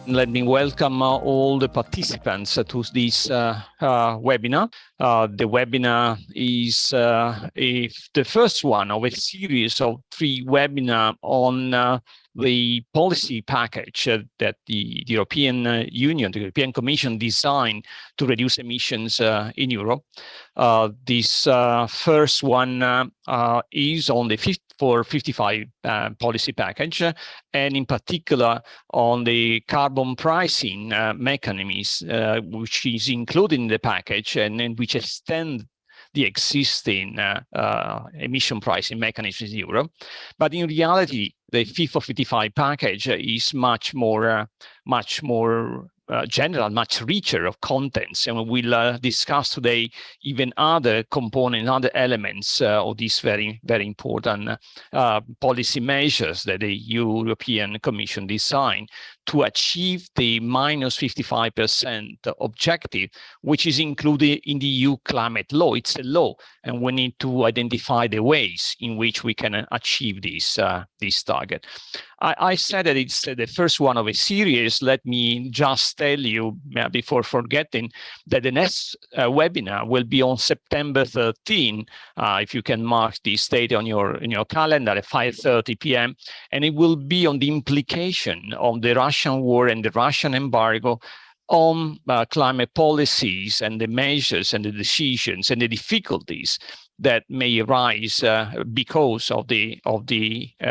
Let me welcome all the participants to this webinar. The webinar is the first one of a series of 3 webinars on the policy package that the European Union, the European Commission designed to reduce emissions in Europe. This first one is on the Fit for 55 policy package, and in particular on the carbon pricing mechanism, which is included in the package and which extend the existing emission pricing mechanisms in Europe. But in reality, the Fit for 55 package is much more general, much richer of contents, and we'll discuss today even other components, other elements of these very important policy measures that the European Commission designed to achieve the minus 55% objective, which is included in the EU climate law. It's a law, and we need to identify the ways in which we can achieve this target. I said that it's the first one of a series. Let me just tell you before forgetting that the next webinar will be on September 13. If you can mark this date on your calendar at 5:30 p.m. and it will be on the implication of the Russian war and the Russian embargo on climate policies and the measures and the decisions and the difficulties that may arise because of the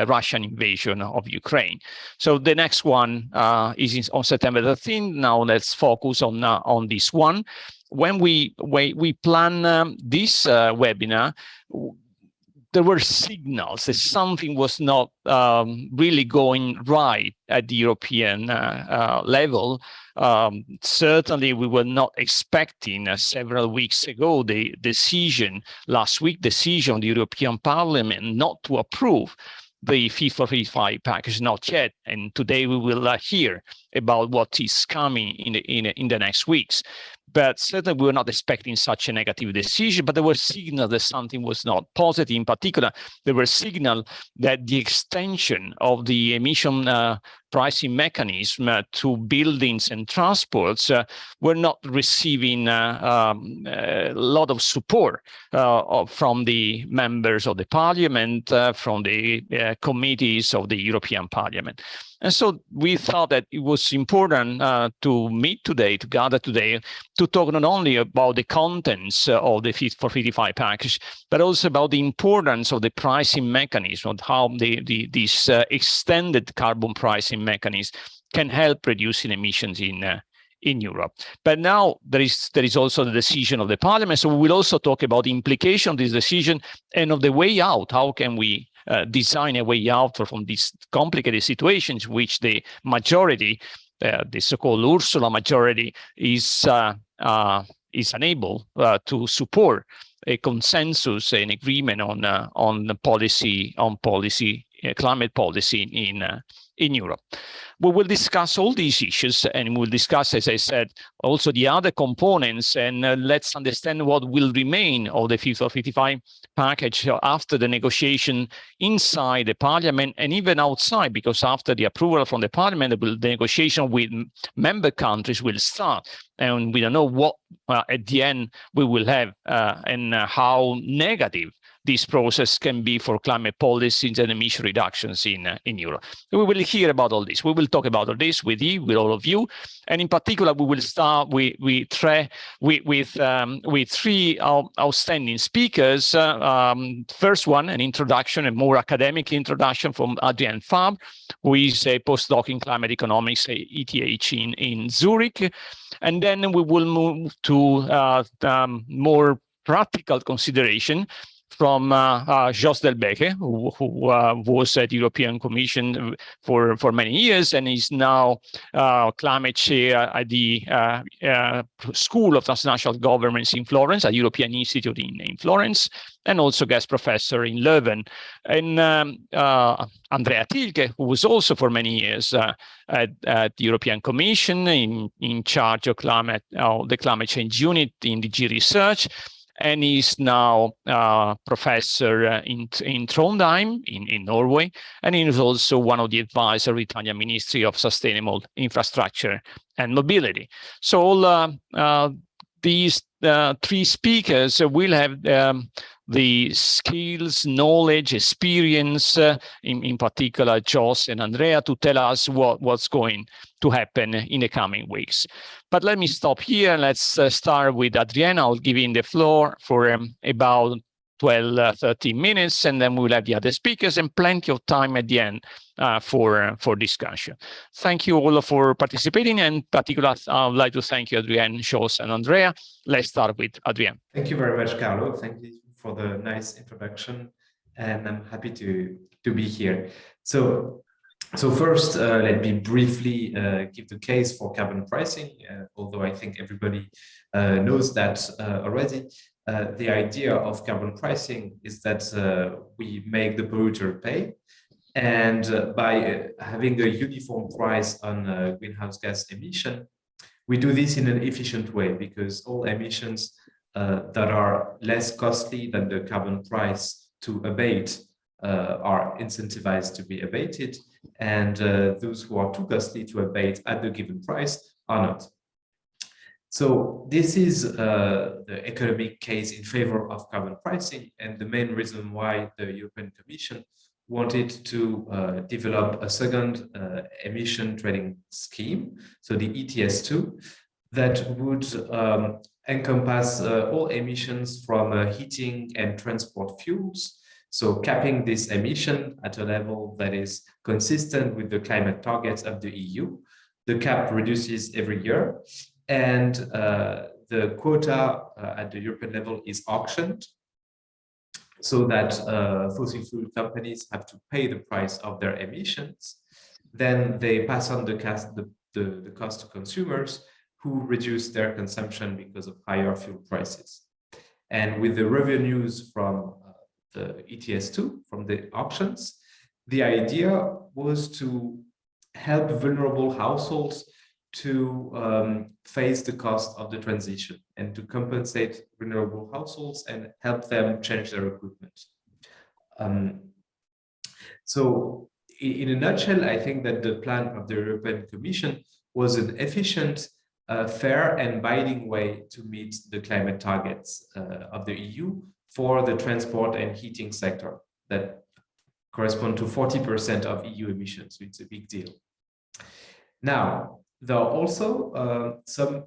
Russian invasion of Ukraine. So the next one is on September 13th. Now let's focus on this one. When we plan this webinar, there were signals that something was not really going right at the European level. Certainly, we were not expecting several weeks ago the last week decision of the European Parliament not to approve the Fit for 55 package, not yet. And today we will hear about what is coming in the next weeks. But certainly we were not expecting such a negative decision, but there were signals that something was not positive. In particular, there were signals that the extension of the emission pricing mechanism to buildings and transports were not receiving a lot of support from the members of the parliament, from the committees of the European Parliament. And so we thought that it was important to meet today, to gather today, to talk not only about the contents of the Fit for 55 package, but also about the importance of the pricing mechanism, of how this extended carbon pricing mechanism can help reducing emissions in Europe. But now there is also the decision of the Parliament, so we will also talk about the implication of this decision and of the way out. How can we design a way out from these complicated situations, which the majority, the so-called Ursula majority, is unable to support a consensus, an agreement on climate policy in Europe. We will discuss all these issues, and we'll discuss, as I said, also the other components, and let's understand what will remain of the Fit for 55 package after the negotiation inside the Parliament and even outside, because after the approval from the Parliament, the negotiation with member countries will start, and we don't know what at the end we will have and how negative this process can be for climate policies and emission reductions in Europe. So we will hear about all this. We will talk about all this with you, with all of you, and in particular, we will start with 3 outstanding speakers. First one, an introduction, a more academic introduction from Adrian Fabre, who is a postdoc in climate economics at ETH in Zurich, and then we will move to more practical consideration from Jos Delbeke, who was at the European Commission for many years and is now climate chair at the School of Transnational Governments in Florence, a European Institute in Florence, and also guest professor in Leuven. And Andrea Tilke, who was also for many years at the European Commission in charge of the climate change unit in DG Research, and he's now a professor in Trondheim, in Norway, and he is also one of the advisors of the Italian Ministry of Sustainable Infrastructure and Mobility. So all these three speakers will have the skills, knowledge, experience, in particular, Jos and Andrea, to tell us what's going to happen in the coming weeks. But let me stop here. Let's start with Adrienne. I'll give you the floor for about 12, 13 minutes, and then we'll have the other speakers and plenty of time at the end for discussion. Thank you all for participating, and particularly I would like to thank you, Adrienne, Jos, and Andrea. Let's start with Adrienne. Thank you very much, Carlo. Thank you for the nice introduction, and I'm happy to be here. So first, let me briefly give the case for carbon pricing, although I think everybody knows that already. The idea of carbon pricing is that we make the polluter pay, and by having a uniform price on greenhouse gas emission, we do this in an efficient way, because all emissions that are less costly than the carbon price to abate are incentivized to be abated, and those who are too costly to abate at the given price are not. So this is the economic case in favor of carbon pricing, and the main reason why the European Commission wanted to develop a second emission trading scheme, so the ETS2, that would encompass all emissions from heating and transport fuels, so capping this emission at a level that is consistent with the climate targets of the EU. The cap reduces every year, and the quota at the European level is auctioned, so that fossil fuel companies have to pay the price of their emissions. Then they pass on the cost to consumers, who reduce their consumption because of higher fuel prices. And with the revenues from the ETS2, from the auctions, the idea was to help vulnerable households to face the cost of the transition, and to compensate vulnerable households and help them change their equipment. So in a nutshell, I think that the plan of the European Commission was an efficient, fair and binding way to meet the climate targets of the EU for the transport and heating sector that correspond to 40% of EU emissions. So it's a big deal. Now, there are also some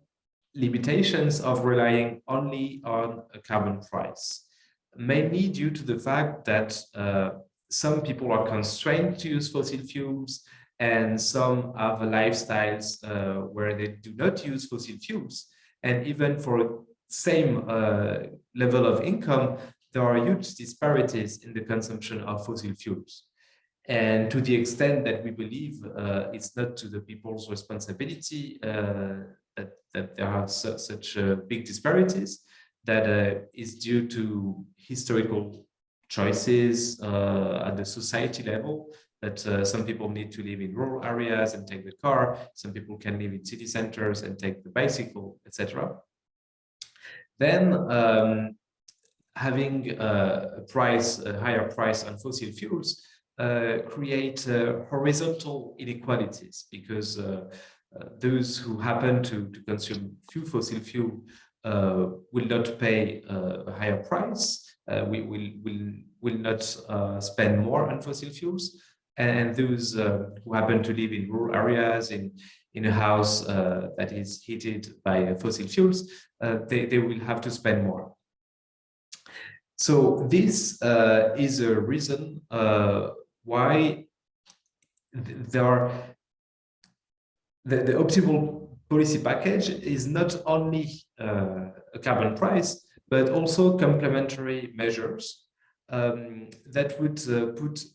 limitations of relying only on a carbon price, mainly due to the fact that some people are constrained to use fossil fuels, and some have lifestyles where they do not use fossil fuels. And even for same level of income, there are huge disparities in the consumption of fossil fuels. And to the extent that we believe it's not to the people's responsibility that there are such big disparities, that is due to historical choices at the society level, that some people need to live in rural areas and take the car, some people can live in city centers and take the bicycle, etc. Then having a higher price on fossil fuels create horizontal inequalities, because those who happen to consume few fossil fuel will not pay a higher price, will not spend more on fossil fuels, and those who happen to live in rural areas, in a house that is heated by fossil fuels, they will have to spend more. So this is a reason why the optimal policy package is not only a carbon price, but also complementary measures that would put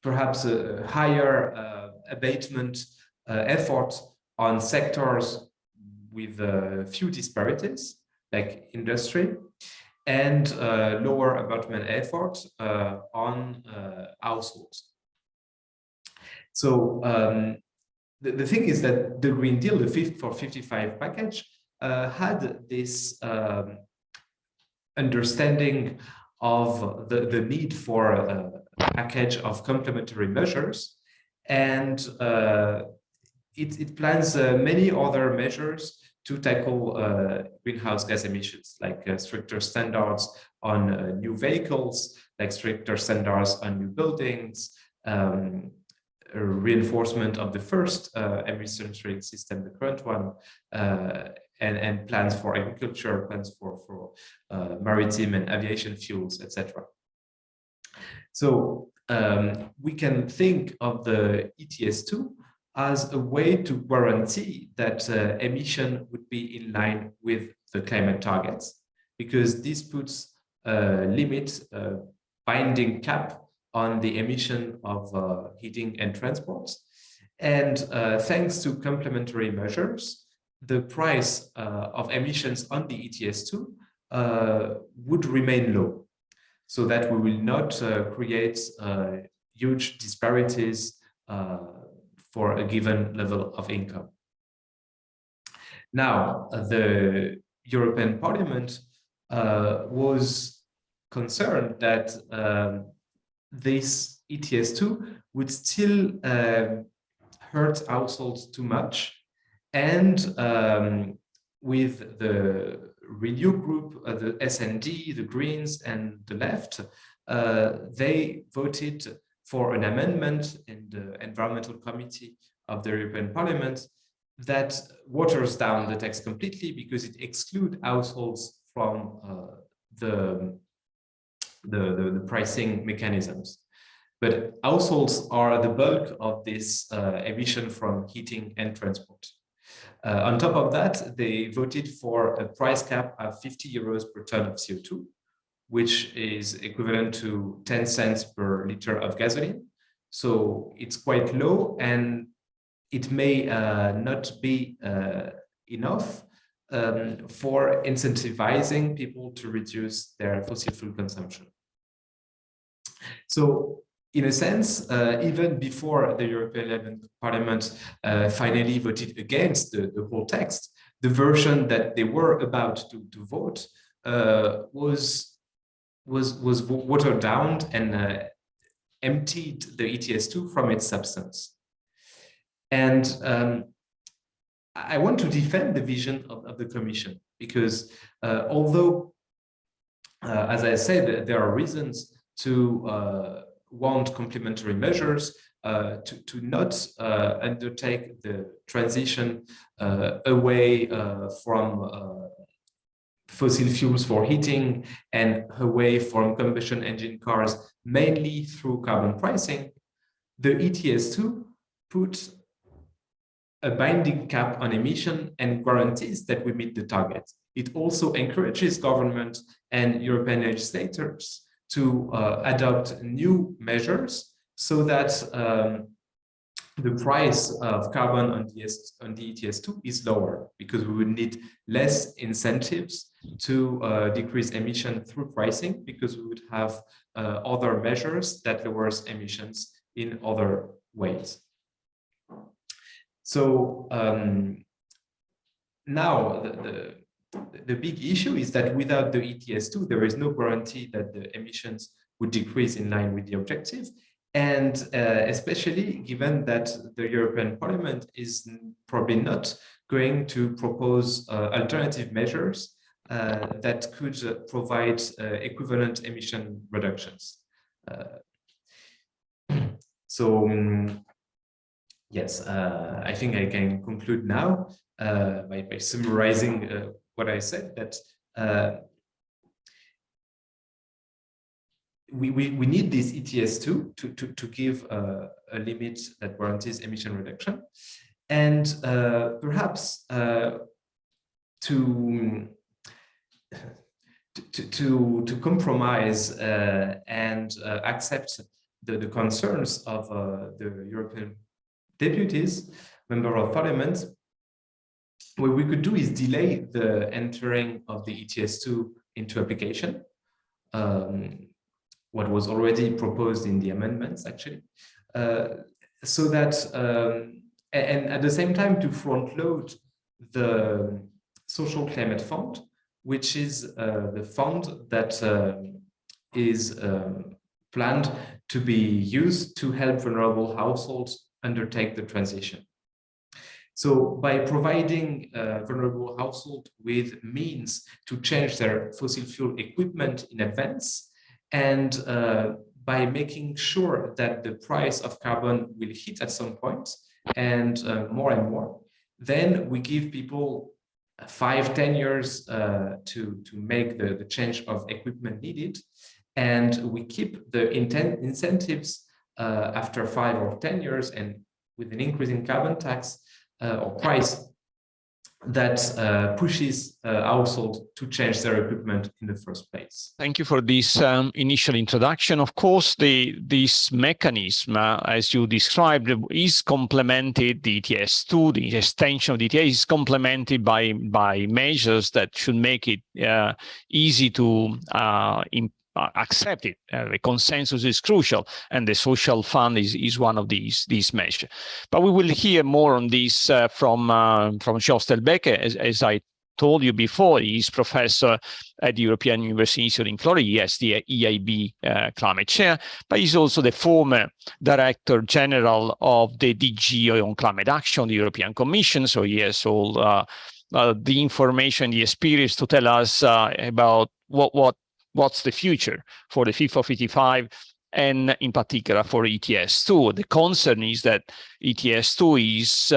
perhaps a higher abatement effort on sectors with few disparities, like industry, and lower abatement effort on households. So the thing is that the Green Deal, the Fit for 55 package, had this understanding of the need for a package of complementary measures, and it plans many other measures to tackle greenhouse gas emissions, like stricter standards on new vehicles, like stricter standards on new buildings, reinforcement of the first emission trading system, the current one, and plans for agriculture, plans for maritime and aviation fuels, etc. So we can think of the ETS2 as a way to guarantee that emission would be in line with the climate targets, because this puts a limit, binding cap on the emission of heating and transport. And thanks to complementary measures, the price of emissions on the ETS2 would remain low, so that we will not create huge disparities for a given level of income. Now, the European Parliament was concerned that this ETS2 would still hurt households too much, and with the Renew group, the S&D, the Greens, and the Left, they voted for an amendment in the Environmental Committee of the European Parliament that waters down the text completely, because it excludes households from the pricing mechanisms. But households are the bulk of this emission from heating and transport. On top of that, they voted for a price cap of 50 euros per ton of CO2, which is equivalent to 10 cents per liter of gasoline. So it's quite low, and it may not be enough for incentivizing people to reduce their fossil fuel consumption. So in a sense, even before the European Parliament finally voted against the whole text, the version that they were about to vote was watered down and emptied the ETS2 from its substance. And I want to defend the vision of the Commission, because although, as I said, there are reasons to want complementary measures, to not undertake the transition away from fossil fuels for heating and away from combustion engine cars, mainly through carbon pricing, the ETS2 put a binding cap on emission and guarantees that we meet the target. It also encourages government and European legislators to adopt new measures so that the price of carbon on the ETS2 is lower, because we would need less incentives to decrease emission through pricing, because we would have other measures that lowers emissions in other ways. So now the big issue is that without the ETS2, there is no guarantee that the emissions would decrease in line with the objective. And especially given that the European Parliament is probably not going to propose alternative measures that could provide equivalent emission reductions. Yes, I think I can conclude now by summarizing what I said, that we need this ETS2 to give a limit that guarantees emission reduction, and perhaps to compromise and accept the concerns of the European deputies, member of parliament. What we could do is delay the entering of the ETS2 into application, what was already proposed in the amendments, actually, so that, and at the same time to front load the social climate fund, which is the fund that is planned to be used to help vulnerable households undertake the transition. So by providing vulnerable households with means to change their fossil fuel equipment in advance, and by making sure that the price of carbon will hit at some point and more, then we give people 5-10 years to make the change of equipment needed, and we keep the incentives after 5 or 10 years, and with an increase in carbon tax or price that pushes households to change their equipment in the first place. Thank you for this initial introduction. Of course, this mechanism, as you described, is complemented, the ETS2, the extension of the ETS is complemented by measures that should make it easy to accept it. The consensus is crucial, and the social fund is one of these measures. But we will hear more on this from Jos Delbeke. As I told you before, he's professor at the European University Institute in Florida. He has the EAERE climate chair, but he's also the former Director General of the DG on Climate Action, the European Commission. So he has all the information, the experience to tell us about what's the future for the Fit for 55, and in particular for ETS2. The concern is that ETS2 is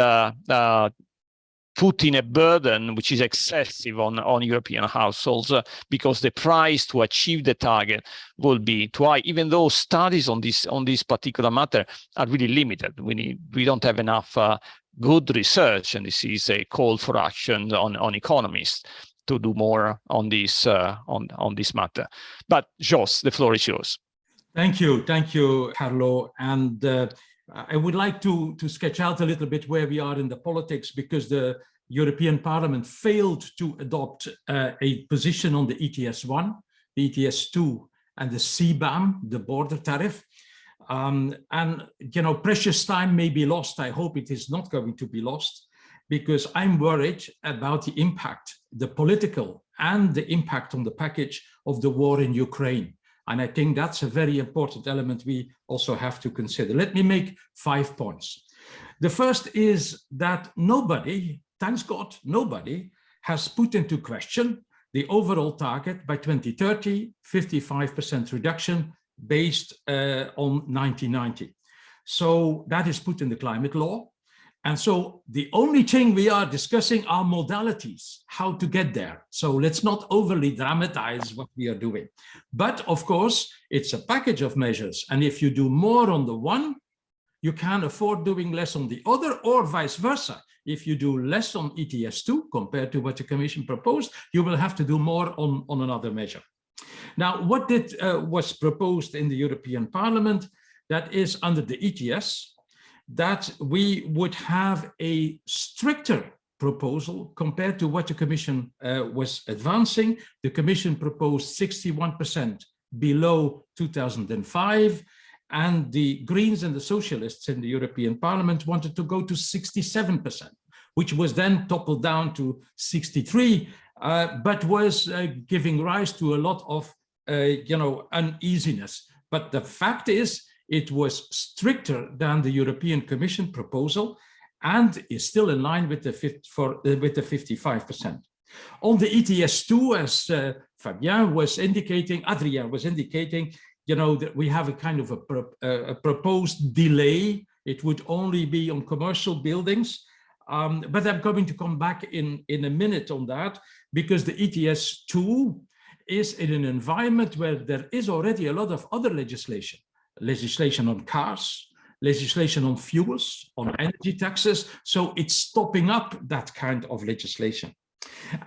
putting a burden which is excessive on European households because the price to achieve the target will be too high, even though studies on this particular matter are really limited. We don't have enough good research, and this is a call for action on economists to do more on this matter. But Jos, the floor is yours. Thank you, Carlo. And I would like to sketch out a little bit where we are in the politics, because the European Parliament failed to adopt a position on the ETS1, the ETS2, and the CBAM, the border tariff. And precious time may be lost. I hope it is not going to be lost, because I'm worried about the impact, the political and the impact on the package of the war in Ukraine. And I think that's a very important element we also have to consider. Let me make 5 points. The first is that nobody, thanks God, nobody has put into question the overall target by 2030, 55% reduction based on 1990. So that is put in the climate law. And so the only thing we are discussing are modalities, how to get there. So let's not overly dramatize what we are doing. But of course, it's a package of measures. And if you do more on the one, you can afford doing less on the other, or vice versa. If you do less on ETS2 compared to what the Commission proposed, you will have to do more on another measure. Now, what was proposed in the European Parliament, that is under the ETS, that we would have a stricter proposal compared to what the Commission was advancing. The Commission proposed 61% below 2005, and the Greens and the Socialists in the European Parliament wanted to go to 67%, which was then toppled down to 63%, but was giving rise to a lot of uneasiness. But the fact is, it was stricter than the European Commission proposal and is still in line with the 55%. On the ETS2, as Adrien was indicating, that we have a kind of a proposed delay. It would only be on commercial buildings. But I'm going to come back in a minute on that, because the ETS2 is in an environment where there is already a lot of other legislation on cars, legislation on fuels, on energy taxes. So it's stopping up that kind of legislation.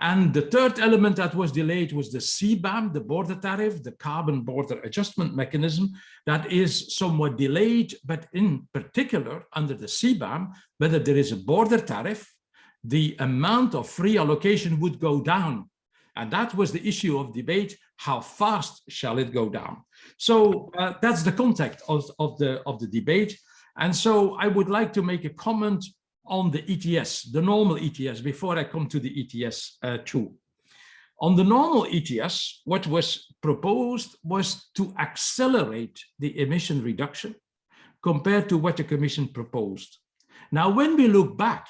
And the third element that was delayed was the CBAM, the border tariff, the carbon border adjustment mechanism, that is somewhat delayed, but in particular under the CBAM, whether there is a border tariff, the amount of free allocation would go down. And that was the issue of debate. How fast shall it go down? So that's the context of the debate. And so I would like to make a comment on the ETS, the normal ETS, before I come to the ETS2. On the normal ETS, what was proposed was to accelerate the emission reduction compared to what the Commission proposed. Now, when we look back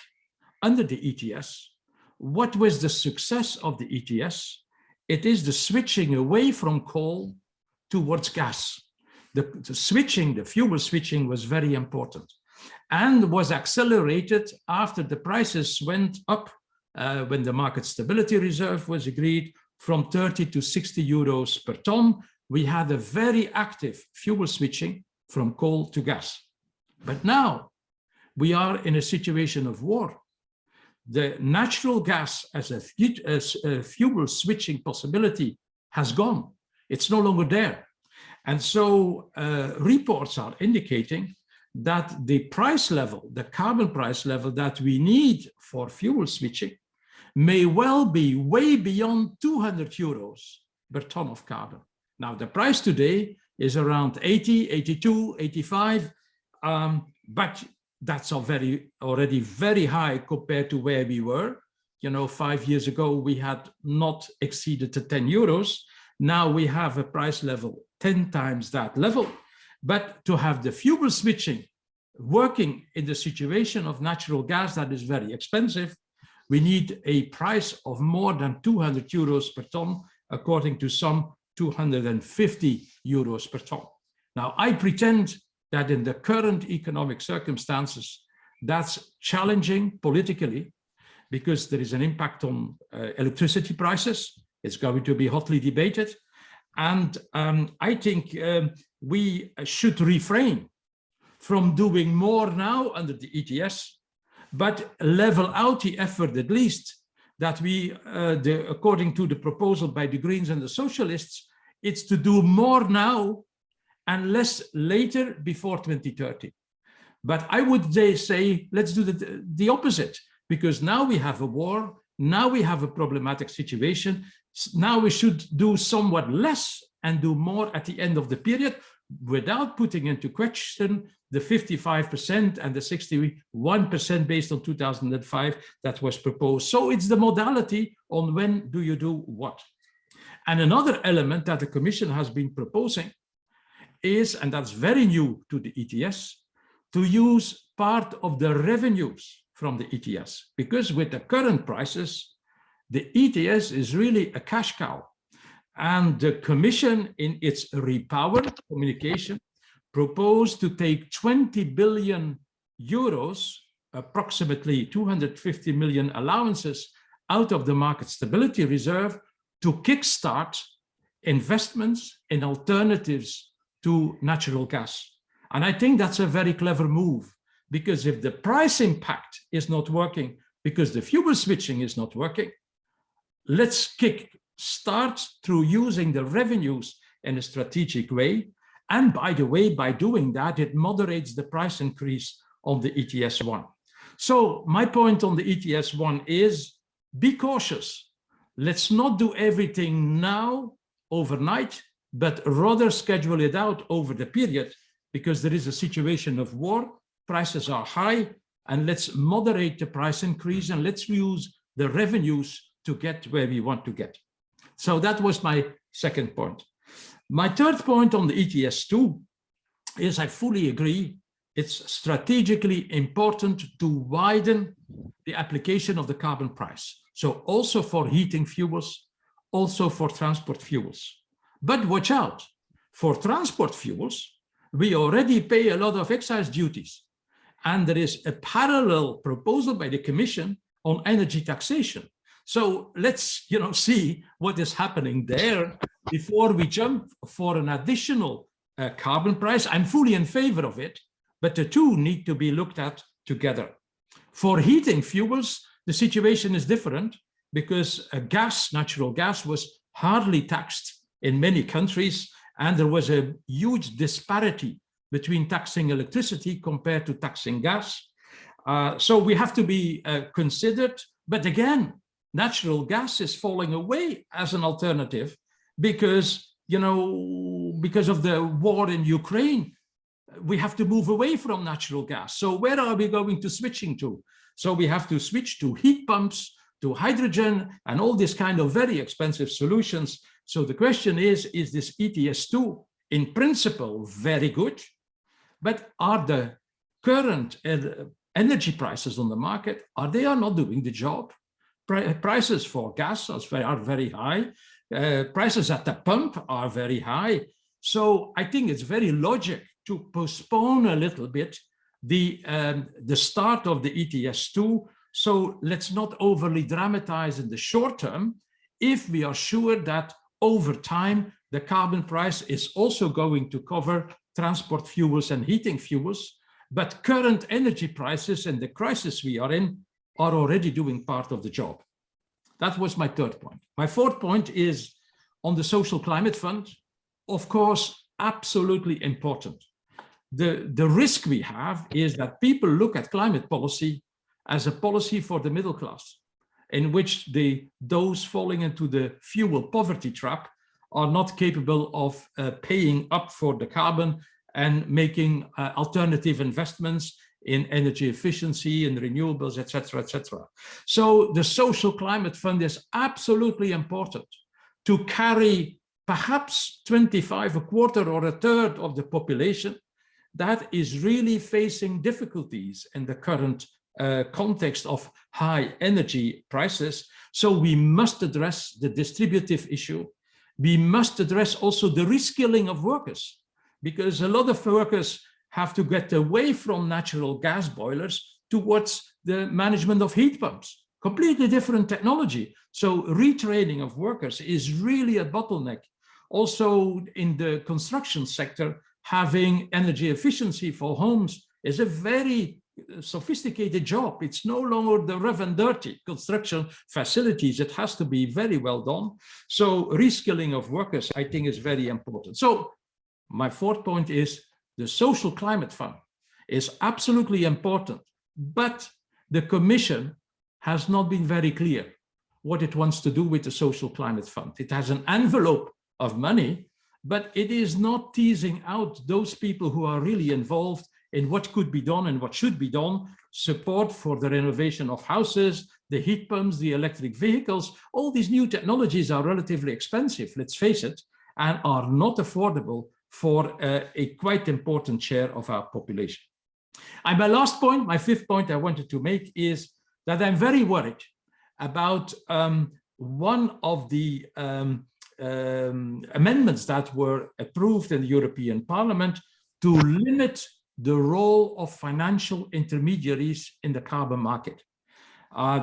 under the ETS, what was the success of the ETS? It is the switching away from coal towards gas. The fuel switching was very important and was accelerated after the prices went up when the market stability reserve was agreed from 30 to 60 euros per ton. We had a very active fuel switching from coal to gas. But now we are in a situation of war. The natural gas as a fuel switching possibility has gone. It's no longer there. And so reports are indicating that the price level, the carbon price level that we need for fuel switching may well be way beyond 200 euros per ton of carbon. Now, the price today is around 80, 82, 85, but that's already very high compared to where we were. 5 years ago, we had not exceeded the 10 euros. Now we have a price level 10 times that level. But to have the fuel switching working in the situation of natural gas that is very expensive, we need a price of more than 200 euros per ton, according to some 250 euros per ton. Now, I pretend that in the current economic circumstances, that's challenging politically because there is an impact on electricity prices. It's going to be hotly debated. And I think we should refrain from doing more now under the ETS, but level out the effort at least that we, according to the proposal by the Greens and the Socialists, it's to do more now and less later before 2030. But I would say, let's do the opposite, because now we have a war, now we have a problematic situation, now we should do somewhat less and do more at the end of the period without putting into question the 55% and the 61% based on 2005 that was proposed. So it's the modality on when do you do what. And another element that the Commission has been proposing is, and that's very new to the ETS, to use part of the revenues from the ETS, because with the current prices, the ETS is really a cash cow. And the Commission, in its Repower communication, proposed to take 20 billion euros, approximately 250 million allowances, out of the market stability reserve to kickstart investments in alternatives to natural gas. And I think that's a very clever move, because if the price impact is not working because the fuel switching is not working, let's start through using the revenues in a strategic way. And by the way, by doing that, it moderates the price increase on the ETS1. So my point on the ETS1 is be cautious. Let's not do everything now overnight, but rather schedule it out over the period, because there is a situation of war, prices are high, and let's moderate the price increase and let's use the revenues to get where we want to get. So that was my second point. My third point on the ETS2 is I fully agree it's strategically important to widen the application of the carbon price. So also for heating fuels, also for transport fuels. But watch out, for transport fuels, we already pay a lot of excise duties. And there is a parallel proposal by the Commission on energy taxation. So let's see what is happening there before we jump for an additional carbon price. I'm fully in favor of it, but the two need to be looked at together. For heating fuels, the situation is different because natural gas was hardly taxed in many countries, and there was a huge disparity between taxing electricity compared to taxing gas. So we have to be considered, but again, natural gas is falling away as an alternative because, because of the war in Ukraine, we have to move away from natural gas. So where are we going to switching to? So we have to switch to heat pumps, to hydrogen and all these kind of very expensive solutions. So the question is this ETS2 in principle very good, but are the current energy prices on the market, are not doing the job? Prices for gas are very high. Prices at the pump are very high. So I think it's very logical to postpone a little bit the start of the ETS2. So let's not overly dramatize in the short term if we are sure that over time the carbon price is also going to cover transport fuels and heating fuels. But current energy prices and the crisis we are in are already doing part of the job. That was my third point. My fourth point is on the Social Climate Fund, of course, absolutely important. The risk we have is that people look at climate policy as a policy for the middle class, in which those falling into the fuel poverty trap are not capable of paying up for the carbon and making alternative investments in energy efficiency and renewables, etc., etc. So the Social Climate Fund is absolutely important to carry perhaps 25, a quarter or a third of the population that is really facing difficulties in the current context of high energy prices. So we must address the distributive issue. We must address also the reskilling of workers, because a lot of workers have to get away from natural gas boilers towards the management of heat pumps, completely different technology. So retraining of workers is really a bottleneck. Also in the construction sector, having energy efficiency for homes is a very sophisticated job. It's no longer the rough and dirty construction facilities. It has to be very well done. So reskilling of workers, I think, is very important. So my fourth point is the Social Climate Fund is absolutely important, but the Commission has not been very clear what it wants to do with the Social Climate Fund. It has an envelope of money, but it is not teasing out those people who are really involved in what could be done and what should be done, support for the renovation of houses, the heat pumps, the electric vehicles. All these new technologies are relatively expensive, let's face it, and are not affordable for a quite important share of our population. And my last point, my fifth point I wanted to make is that I'm very worried about one of the amendments that were approved in the European Parliament to limit the role of financial intermediaries in the carbon market.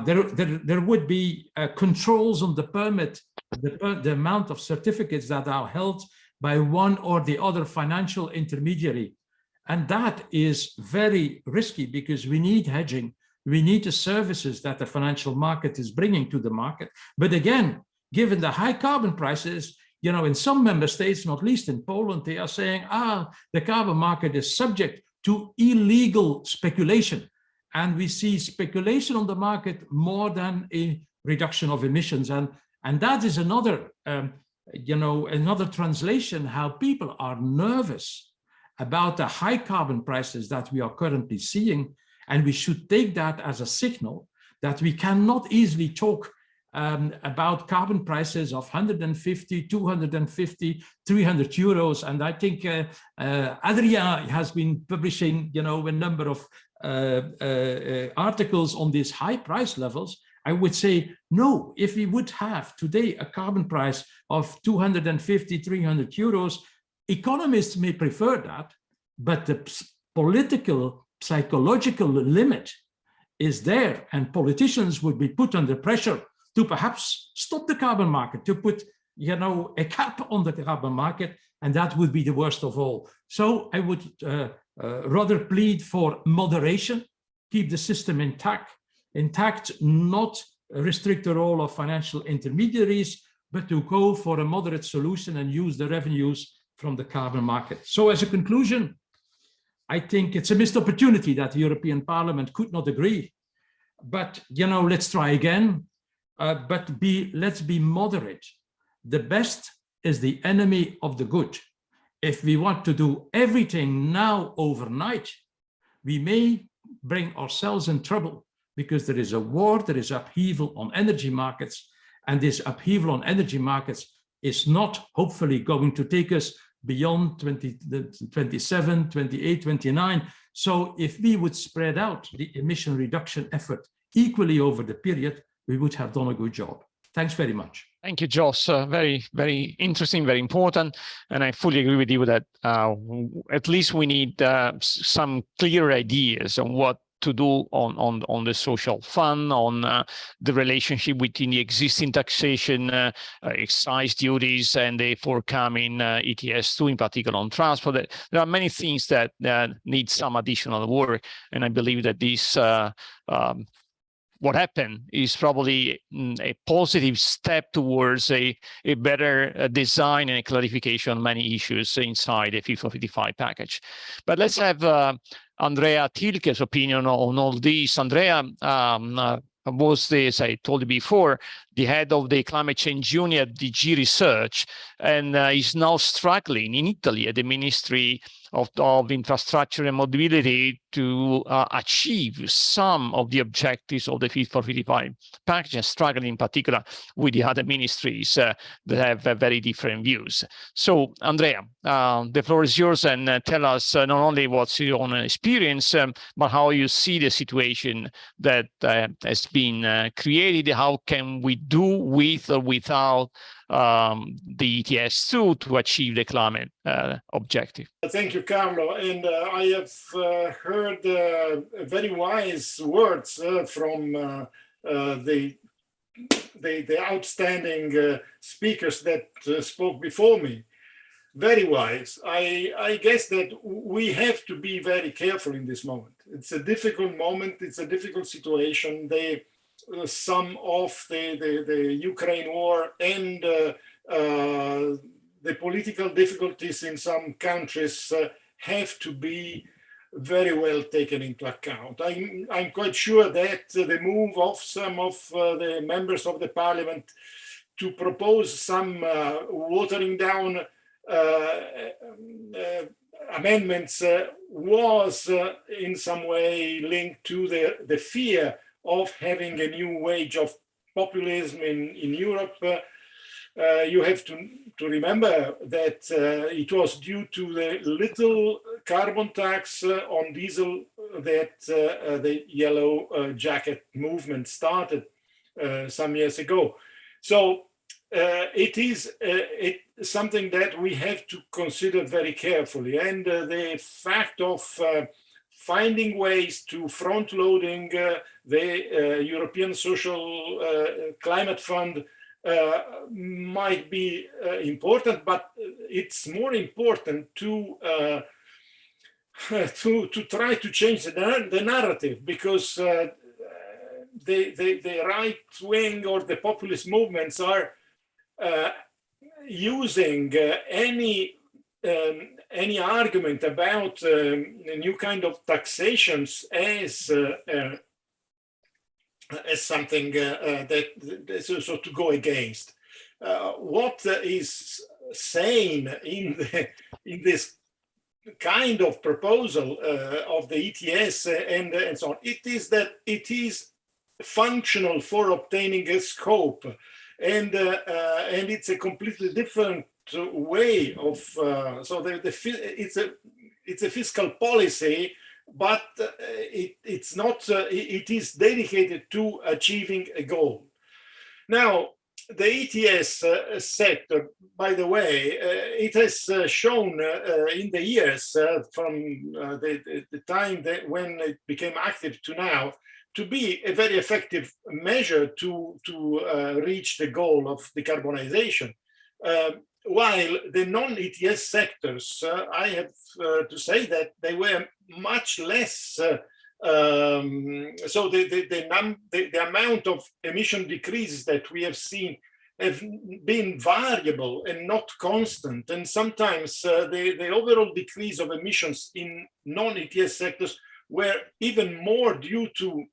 There would be controls on the permit, the amount of certificates that are held by one or the other financial intermediary. And that is very risky because we need hedging. We need the services that the financial market is bringing to the market. But again, given the high carbon prices, you know, in some member states, not least in Poland, they are saying, the carbon market is subject to illegal speculation. And we see speculation on the market more than a reduction of emissions. And that is another, another translation, how people are nervous about the high carbon prices that we are currently seeing. And we should take that as a signal that we cannot easily talk about carbon prices of 150, 250, 300 euros. And I think Adrien has been publishing, a number of articles on these high price levels. I would say, no, if we would have today a carbon price of 250, 300 euros, economists may prefer that, but the political, psychological limit is there, and politicians would be put under pressure to perhaps stop the carbon market, to put, a cap on the carbon market, and that would be the worst of all. So I would rather plead for moderation, keep the system intact, not restrict the role of financial intermediaries, but to go for a moderate solution and use the revenues from the carbon market. So as a conclusion, I think it's a missed opportunity that the European Parliament could not agree. But, let's try again. But let's be moderate. The best is the enemy of the good. If we want to do everything now overnight, we may bring ourselves in trouble because there is a war, there is upheaval on energy markets, and this upheaval on energy markets is not hopefully going to take us beyond 2027, 28, 29. So if we would spread out the emission reduction effort equally over the period, we would have done a good job. Thanks very much. Thank you, Jos. Very, very interesting, very important. And I fully agree with you that at least we need some clear ideas on what to do on the social fund, on the relationship between the existing taxation, excise duties, and the forthcoming ETS2, in particular on transport. There are many things that need some additional work, and I believe that this what happened is probably a positive step towards a better design and a clarification on many issues inside the Fit for 55 package. But let's have Andrea Tilke's opinion on all this. Andrea was, as I told you before, the head of the climate change unit at DG Research, and is now struggling in Italy at the Ministry of Infrastructure and Mobility to achieve some of the objectives of the Fit for 55 package, and struggling in particular with the other ministries that have very different views. So, Andrea, the floor is yours, and tell us not only what's your own experience, but how you see the situation that has been created. How can we do with or without the ETS2 to achieve the climate objective? Thank you, Carlo. And I have heard very wise words from the outstanding speakers that spoke before me. Very wise. I guess that we have to be very careful in this moment. It's a difficult moment. It's a difficult situation. Some of the Ukraine war and the political difficulties in some countries have to be very well taken into account. I'm quite sure that the move of some of the members of the parliament to propose some watering down amendments was in some way linked to the fear of having a new wave of populism in Europe. You have to remember that it was due to the little carbon tax on diesel that the yellow jacket movement started some years ago. So it is something that we have to consider very carefully. And the fact of finding ways to front-loading the European Social Climate Fund might be important, but it's more important to try to change the narrative, because the right wing or the populist movements are using any argument about a new kind of taxations as something that so to go against. What is sane in this kind of proposal of the ETS and so on, it is that it is functional for obtaining a scope, and it's a completely different way of so it's a fiscal policy, but it's not it is dedicated to achieving a goal. Now, the ETS sector, by the way, it has shown in the years from the time that when it became active to now, to be a very effective measure to reach the goal of decarbonization. While the non-ETS sectors, I have to say that they were much less, so the amount of emission decreases that we have seen have been variable and not constant. And sometimes the overall decrease of emissions in non-ETS sectors were even more due to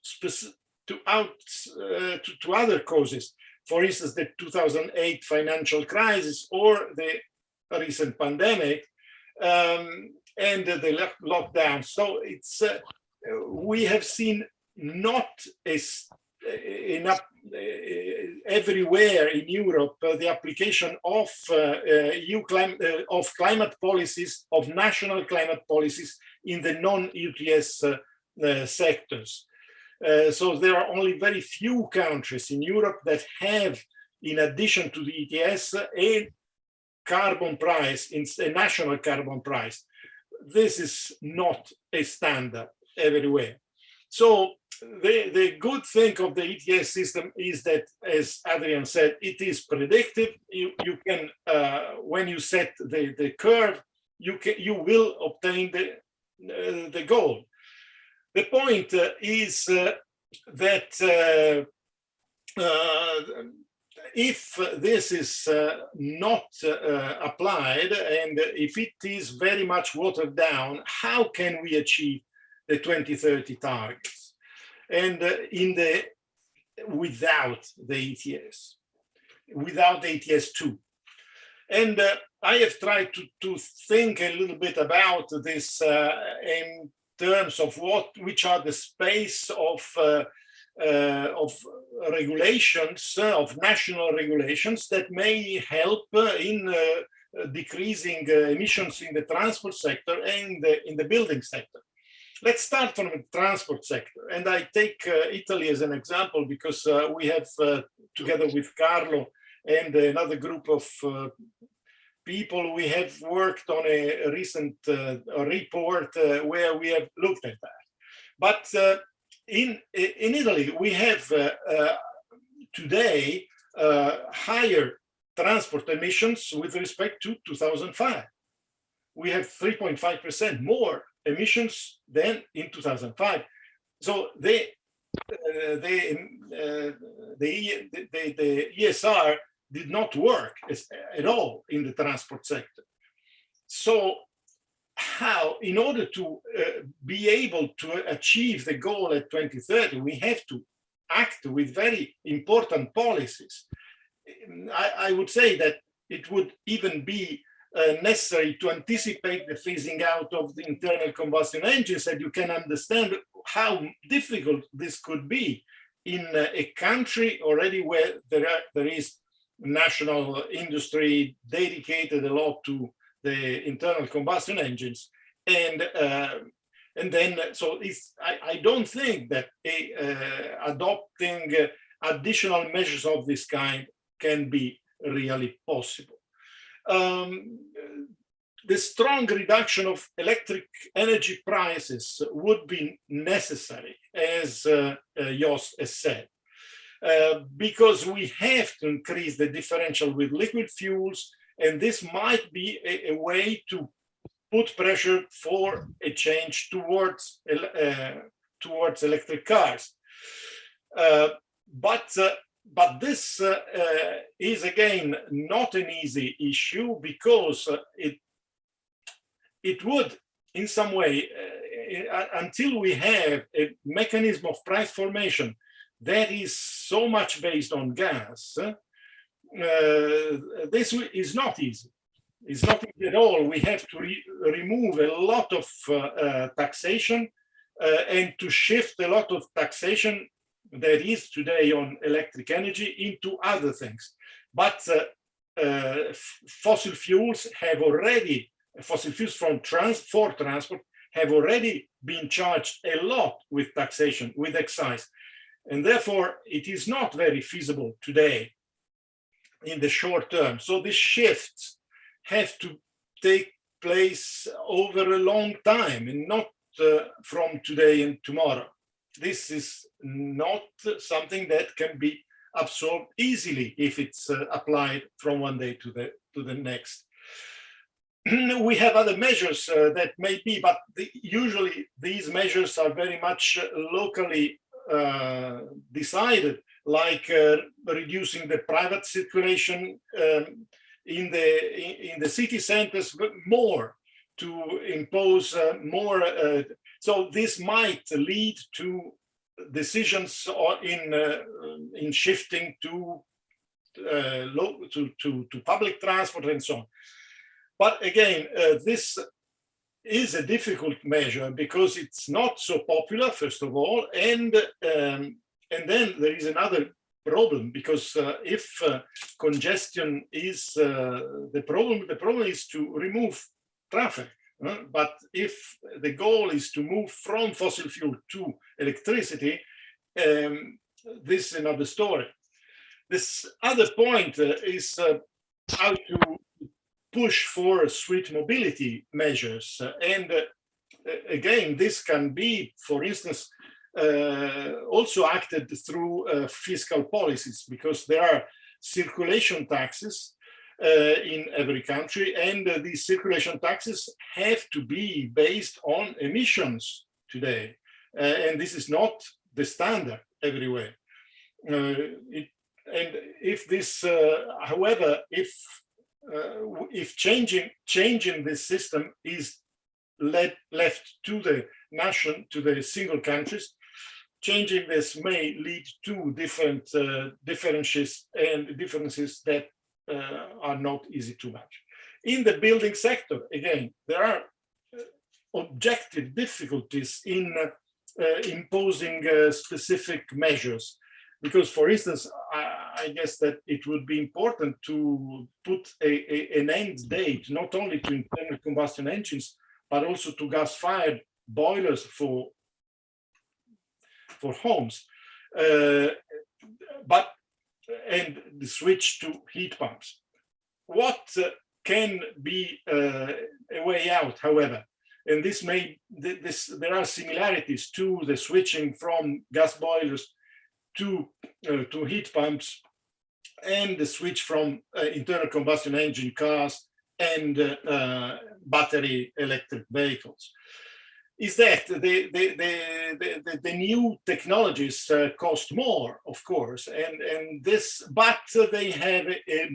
other causes. For instance, the 2008 financial crisis or the recent pandemic and the lockdown. So it's we have seen not as enough everywhere in Europe the application of climate policies, of national climate policies in the non-ETS sectors. So there are only very few countries in Europe that have, in addition to the ETS, a carbon price, a national carbon price. This is not a standard everywhere. So the good thing of the ETS system is that, as Adrian said, it is predictive. You can, when you set the curve, you will obtain the goal. The point is that if this is not applied, and if it is very much watered down, how can we achieve the 2030 targets? And without the ETS, without the ETS 2. And I have tried to think a little bit about this in terms of which are the space of regulations, of national regulations that may help in decreasing emissions in the transport sector and in the building sector. Let's start from the transport sector. And I take Italy as an example because we have, together with Carlo and another group of people, we have worked on a recent report where we have looked at that. But in Italy, we have today higher transport emissions with respect to 2005. We have 3.5% more emissions than in 2005. So the ESR did not work at all in the transport sector. So how, in order to be able to achieve the goal at 2030, we have to act with very important policies. I would say that it would even be necessary to anticipate the phasing out of the internal combustion engines, and you can understand how difficult this could be in a country already where there is national industry dedicated a lot to the internal combustion engines. And then, so I don't think that adopting additional measures of this kind can be really possible. The strong reduction of electric energy prices would be necessary, as Jos has said, because we have to increase the differential with liquid fuels, and this might be a way to put pressure for a change towards electric cars. But this is again not an easy issue, because it would, in some way, until we have a mechanism of price formation that is so much based on gas, this is not easy. It's not easy at all. We have to remove a lot of taxation and to shift a lot of taxation that is today on electric energy into other things. But fossil fuels for transport have already been charged a lot with taxation, with excise. And therefore, it is not very feasible today in the short term. So the shifts have to take place over a long time, and not from today and tomorrow. This is not something that can be absorbed easily if it's applied from one day to the next. We have other measures that may be, but usually these measures are very much locally decided, like reducing the private circulation in the city centers, but more to impose more. So this might lead to decisions in shifting to public transport and so on. But again, this is a difficult measure because it's not so popular, first of all, and then there is another problem, because if congestion is the problem is to remove traffic. But if the goal is to move from fossil fuel to electricity, this is another story. This other point is how to push for street mobility measures. And again, this can be, for instance, also acted through fiscal policies, because there are circulation taxes in every country, and these circulation taxes have to be based on emissions today. And this is not the standard everywhere. And if this, however, if changing this system is left to the nation, to the single countries, changing this may lead to different differences that are not easy to match. In the building sector, again, there are objective difficulties in imposing specific measures. Because, for instance, I guess that it would be important to put an end date, not only to internal combustion engines, but also to gas-fired boilers for homes, and the switch to heat pumps. What can be a way out, however, and there are similarities to the switching from gas boilers to heat pumps, and the switch from internal combustion engine cars and battery electric vehicles, is that the new technologies cost more, of course, but they have a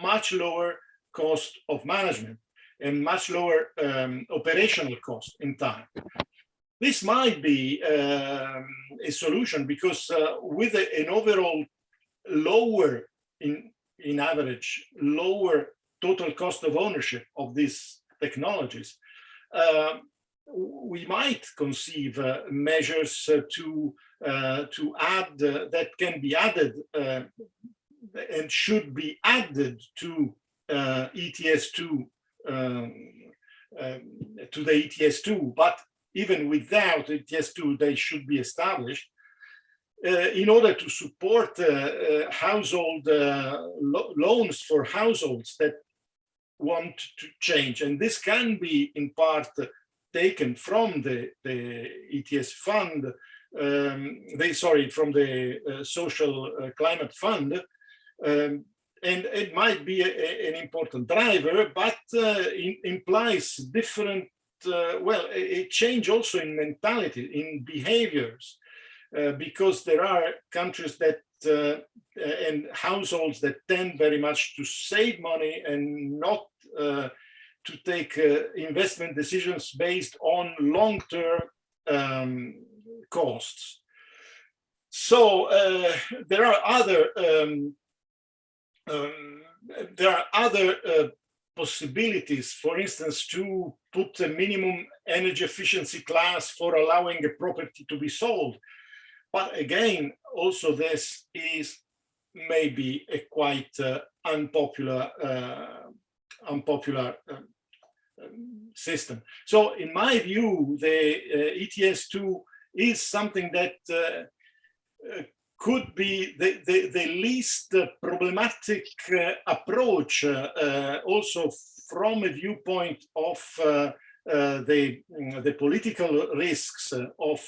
much lower cost of management and much lower operational cost in time. This might be a solution, because with an overall lower, in average, lower total cost of ownership of these technologies, we might conceive measures to add, that can be added and should be added to ETS2, to the ETS2, but even without ETS2, they should be established in order to support household loans for households that want to change. And this can be in part taken from the ETS fund, from the social climate fund, and it might be an important driver, but implies different, a change also in mentality, in behaviors, because there are countries that and households that tend very much to save money and not to take investment decisions based on long-term costs. So there are other possibilities, for instance, to put a minimum energy efficiency class for allowing a property to be sold. But again, also this is maybe a quite unpopular system. So in my view, the ETS2 is something that could be the least problematic approach, also from a viewpoint of the political risks of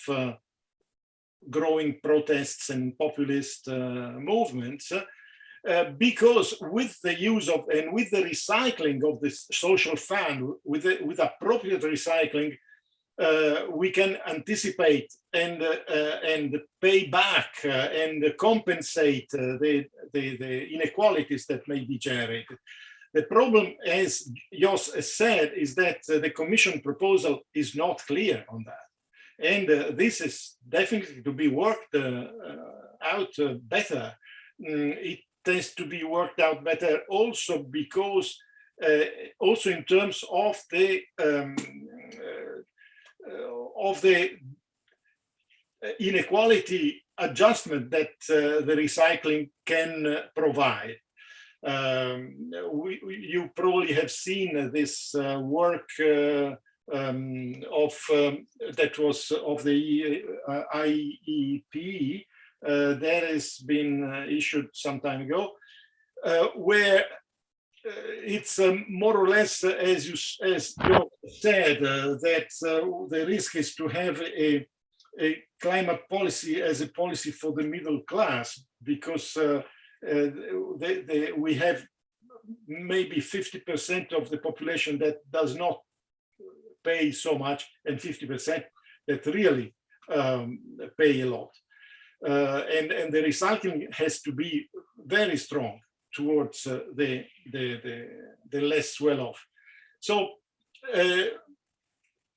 growing protests and populist movements, because with the use of and with the recycling of this social fund, with appropriate recycling, we can anticipate and pay back and compensate the inequalities that may be generated. The problem, as Jos has said, is that the Commission proposal is not clear on that. And this is definitely to be worked out better. It has to be worked out better also because, also in terms of the of the inequality adjustment that the recycling can provide. You probably have seen this work that was of the IEP that has been issued some time ago, where it's more or less as you said, that the risk is to have a climate policy as a policy for the middle class, because we have maybe 50% of the population that does not pay so much, and 50% that really pay a lot. And the recycling has to be very strong towards the less well-off. So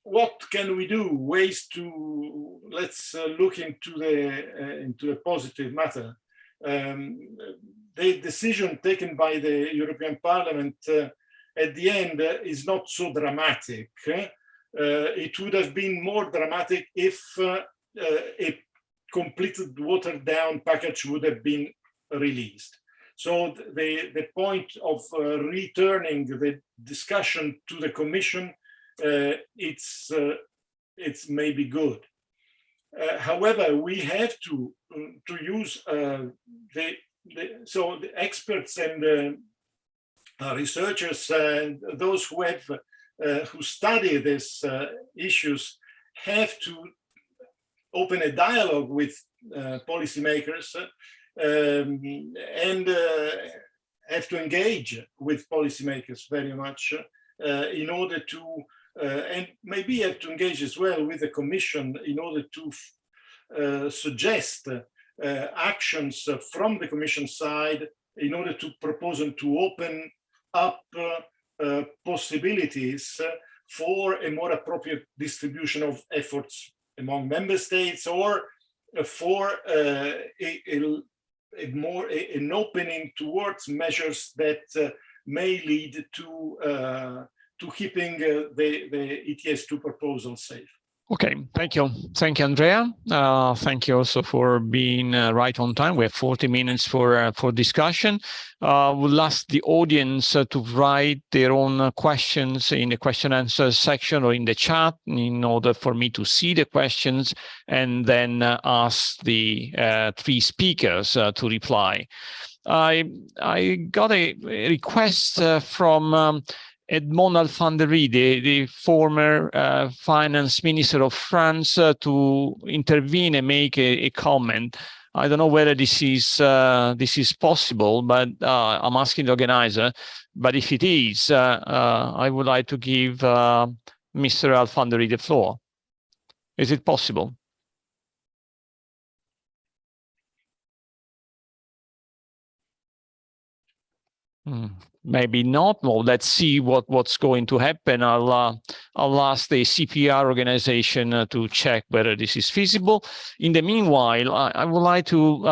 what can we do? Ways to, let's look into a positive matter. The decision taken by the European Parliament at the end is not so dramatic. It would have been more dramatic if a completed watered down package would have been released. So the point of returning the discussion to the Commission, it's maybe good. However, we have to use so the experts and researchers and those who have who study these issues have to open a dialogue with policymakers and have to engage with policymakers very much in order to, and maybe have to engage as well with the Commission in order to suggest actions from the Commission side in order to propose and to open up possibilities for a more appropriate distribution of efforts among member states, or for an opening towards measures that may lead to keeping the ETS2 proposal safe. Okay, thank you. Thank you, Andrea. Thank you also for being right on time. We have 40 minutes for discussion. We'll ask the audience to write their own questions in the question and answer section or in the chat in order for me to see the questions and then ask the three speakers to reply. I got a request from Edmond Alphanderi, the former finance minister of France, to intervene and make a comment. I don't know whether this is possible, but I'm asking the organizer. But if it is, I would like to give Mr. Alphanderi the floor. Is it possible? Maybe not. Well, let's see what's going to happen. I'll ask the CEPR organization to check whether this is feasible. In the meanwhile, I would like to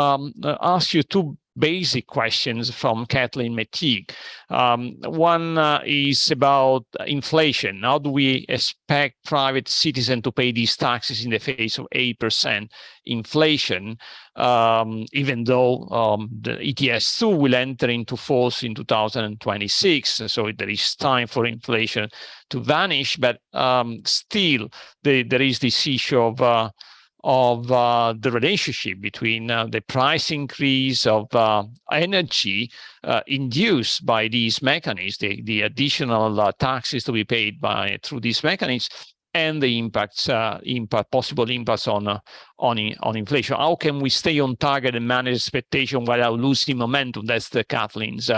ask you two basic questions from Kathleen McTeague. One is about inflation. How do we expect private citizens to pay these taxes in the face of 8% inflation, even though the ETS2 will enter into force in 2026? So there is time for inflation to vanish, but still there is this issue of the relationship between the price increase of energy induced by these mechanisms, the additional taxes to be paid through these mechanisms, and the possible impacts on inflation. How can we stay on target and manage expectation without losing momentum? That's the Kathleen's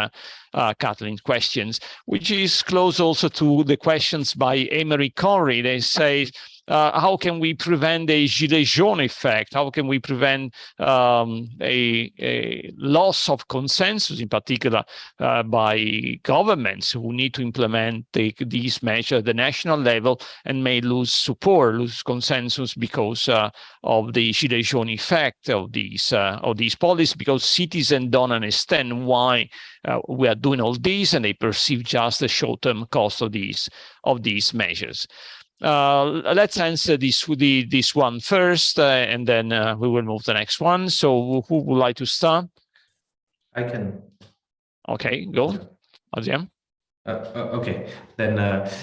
questions, which is close also to the questions by Emery Corrie. They say, how can we prevent a gilet jaune effect? How can we prevent a loss of consensus, in particular by governments who need to implement these measures at the national level and may lose support, lose consensus because of the gilet jaune effect of these policies, because citizens don't understand why we are doing all this, and they perceive just the short-term cost of these measures. let's answer this one first, and then we will move to the next one. So who would like to start? I can. Okay, go. Adrian. Okay, then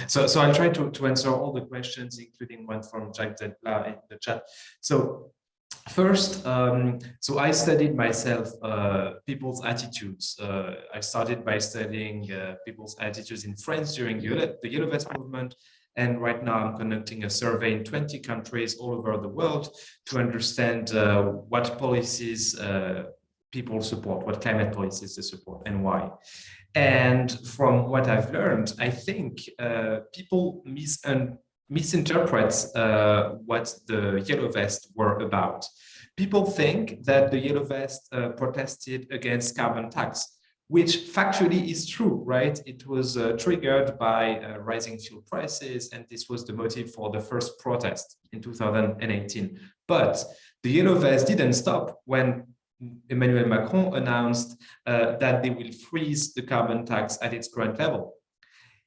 so I'll try to answer all the questions, including one from Jack Zedla in the chat. So first, so I studied myself people's attitudes. I started by studying people's attitudes in France during the Yellow Vest movement. And right now I'm conducting a survey in 20 countries all over the world to understand what policies people support, what climate policies they support, and why. And from what I've learned, I think people misinterpret what the Yellow Vests were about. People think that the Yellow Vests protested against carbon tax, which factually is true, right? It was triggered by rising fuel prices, and this was the motive for the first protest in 2018. But the Yellow Vests didn't stop when Emmanuel Macron announced that they will freeze the carbon tax at its current level.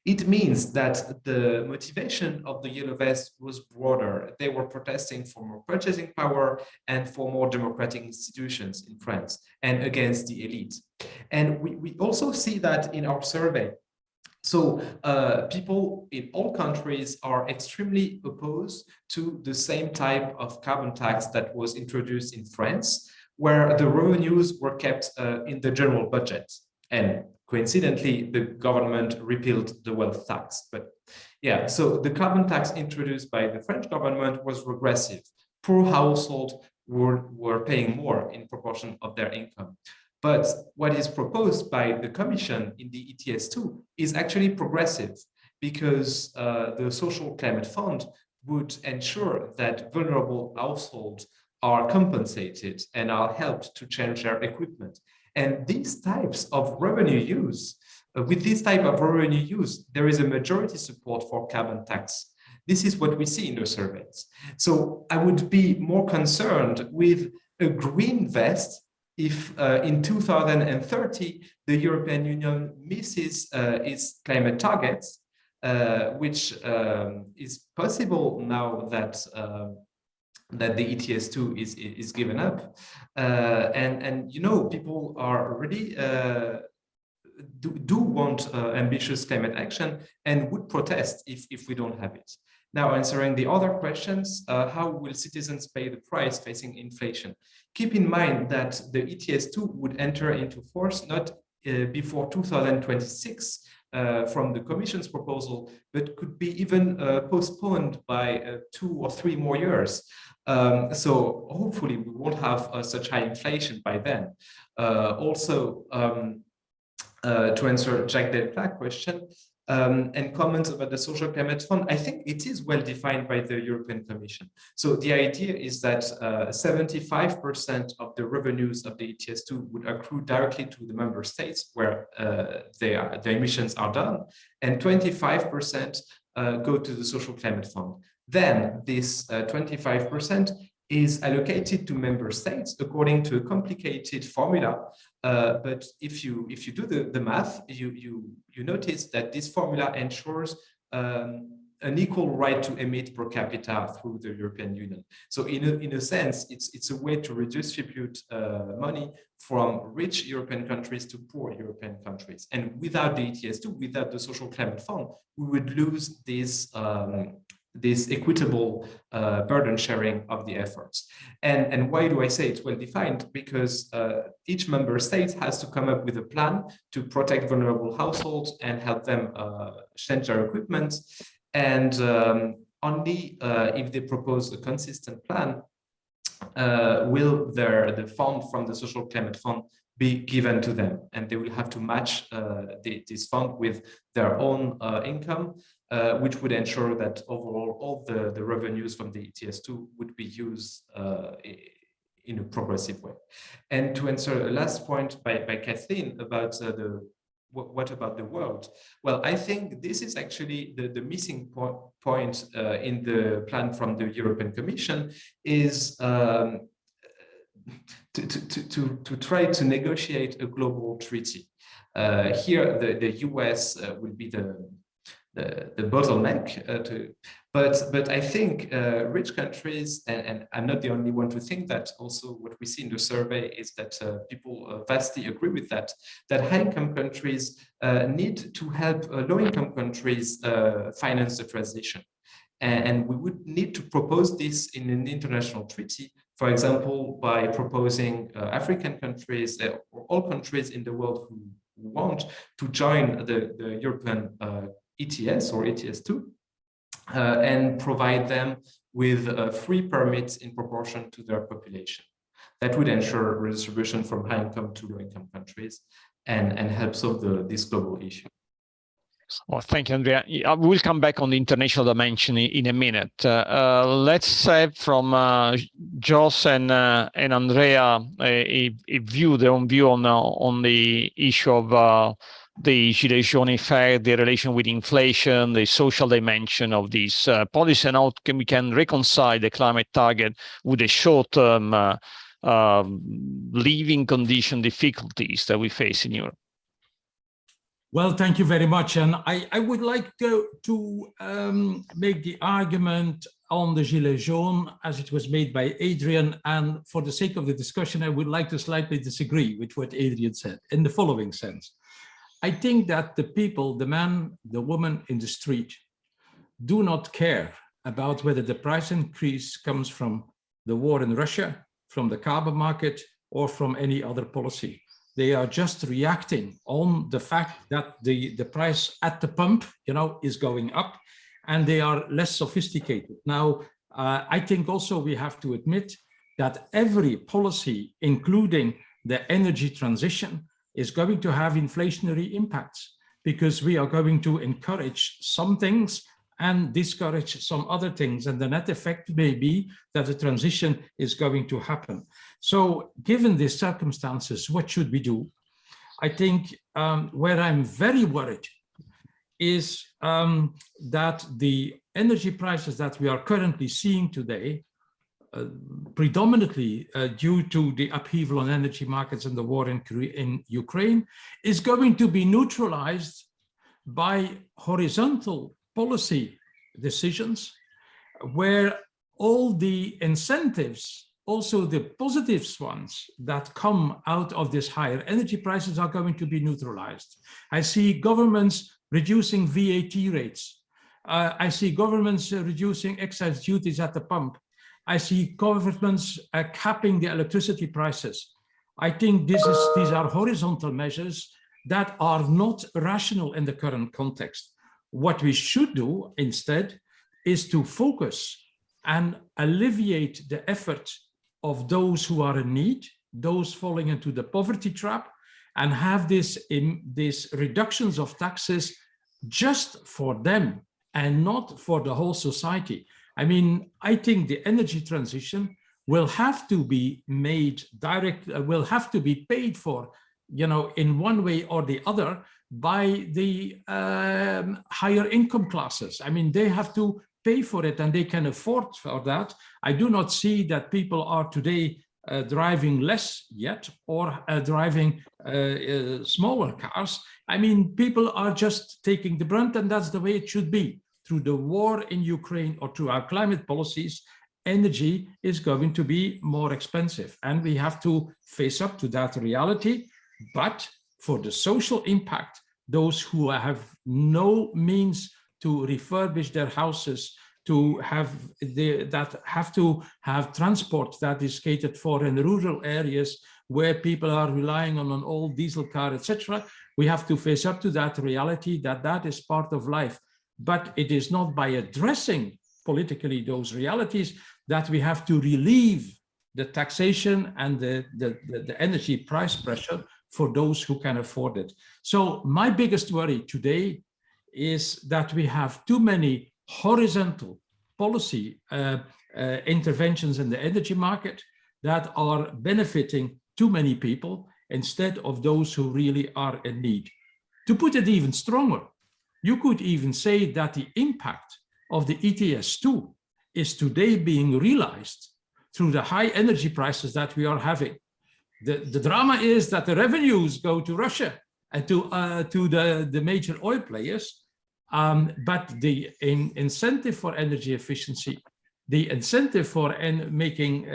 It means that the motivation of the Yellow Vests was broader. They were protesting for more purchasing power and for more democratic institutions in France and against the elite. And we also see that in our survey. So people in all countries are extremely opposed to the same type of carbon tax that was introduced in France, where the revenues were kept in the general budget. And coincidentally, the government repealed the wealth tax. But yeah, so the carbon tax introduced by the French government was regressive. Poor households were paying more in proportion of their income. But what is proposed by the Commission in the ETS2 is actually progressive, because the Social Climate Fund would ensure that vulnerable households are compensated and are helped to change their equipment. And these types of revenue use, with this type of revenue use, there is a majority support for carbon tax. This is what we see in the surveys. So I would be more concerned with a green vest if in 2030, the European Union misses its climate targets, which is possible now that that the ETS2 is given up, and you know, people are really do want ambitious climate action and would protest if we don't have it. Now, answering the other questions, how will citizens pay the price facing inflation? Keep in mind that the ETS2 would enter into force not before 2026 from the Commission's proposal, but could be even postponed by 2 or 3 more years. So hopefully we won't have such high inflation by then. Also, to answer Jack Delplat question and comments about the Social Climate Fund, I think it is well defined by the European Commission. So the idea is that 75% of the revenues of the ETS2 would accrue directly to the member states where the emissions are done, and 25% go to the Social Climate Fund. Then this 25% is allocated to member states according to a complicated formula. But if you do the math, you notice that this formula ensures an equal right to emit per capita through the European Union. So in a sense, it's a way to redistribute money from rich European countries to poor European countries. And without the ETS2, without the Social Climate Fund, we would lose this equitable burden sharing of the efforts. And why do I say it's well defined? Because each member state has to come up with a plan to protect vulnerable households and help them change their equipment. And only if they propose a consistent plan will the fund from the Social Climate Fund be given to them, and they will have to match this fund with their own income, which would ensure that overall all the revenues from the ETS2 would be used in a progressive way. And to answer the last point by Kathleen about what about the world? Well, I think this is actually the missing point in the plan from the European Commission is to try to negotiate a global treaty. Here, the US will be bottleneck but I think rich countries, and I'm not the only one to think that, also what we see in the survey is that people vastly agree with that high-income countries need to help low-income countries finance the transition. And we would need to propose this in an international treaty, for example, by proposing African countries or all countries in the world who want to join the European ETS or ETS2 and provide them with free permits in proportion to their population. That would ensure redistribution from high-income to low-income countries and help solve this global issue. Well, thank you, Andrea. We'll come back on the international dimension in a minute. Let's have from Jos and Andrea their own view on the issue of the Gilets jaunes effect, the relation with inflation, the social dimension of this policy, and how we can reconcile the climate target with the short-term living condition difficulties that we face in Europe. Well, thank you very much. And I would like to make the argument on the Gilets jaunes as it was made by Adrian. And for the sake of the discussion, I would like to slightly disagree with what Adrian said in the following sense. I think that the people, the man, the woman in the street, do not care about whether the price increase comes from the war in Russia, from the carbon market, or from any other policy. They are just reacting on the fact that the price at the pump, is going up, and they are less sophisticated. Now, I think also we have to admit that every policy, including the energy transition, is going to have inflationary impacts, because we are going to encourage some things and discourage some other things. And the net effect may be that the transition is going to happen. So given these circumstances, what should we do? I think where I'm very worried is that the energy prices that we are currently seeing today, predominantly due to the upheaval on energy markets and the war in Ukraine, is going to be neutralized by horizontal policy decisions, where all the incentives, also the positive ones that come out of this higher energy prices, are going to be neutralized. I see governments reducing VAT rates. I see governments reducing excise duties at the pump. I see governments capping the electricity prices. I think these are horizontal measures that are not rational in the current context. What we should do instead is to focus and alleviate the effort of those who are in need, those falling into the poverty trap, and have these reductions of taxes just for them and not for the whole society. I mean, I think the energy transition will have to be made direct, will have to be paid for, in one way or the other, by the higher income classes. I mean, they have to pay for it, and they can afford for that. I do not see that people are today driving less yet, or driving smaller cars. I mean, people are just taking the brunt, and that's the way it should be. Through the war in Ukraine or through our climate policies, energy is going to be more expensive, and we have to face up to that reality. But for the social impact, those who have no means to refurbish their houses, to have transport that is catered for in rural areas where people are relying on an old diesel car, etc., we have to face up to that reality that is part of life. But it is not by addressing politically those realities that we have to relieve the taxation and the energy price pressure for those who can afford it. So my biggest worry today is that we have too many horizontal policy interventions in the energy market that are benefiting too many people instead of those who really are in need. To put it even stronger, you could even say that the impact of the ETS2 is today being realized through the high energy prices that we are having. The drama is that the revenues go to Russia and to the major oil players. But the incentive for energy efficiency, the incentive for making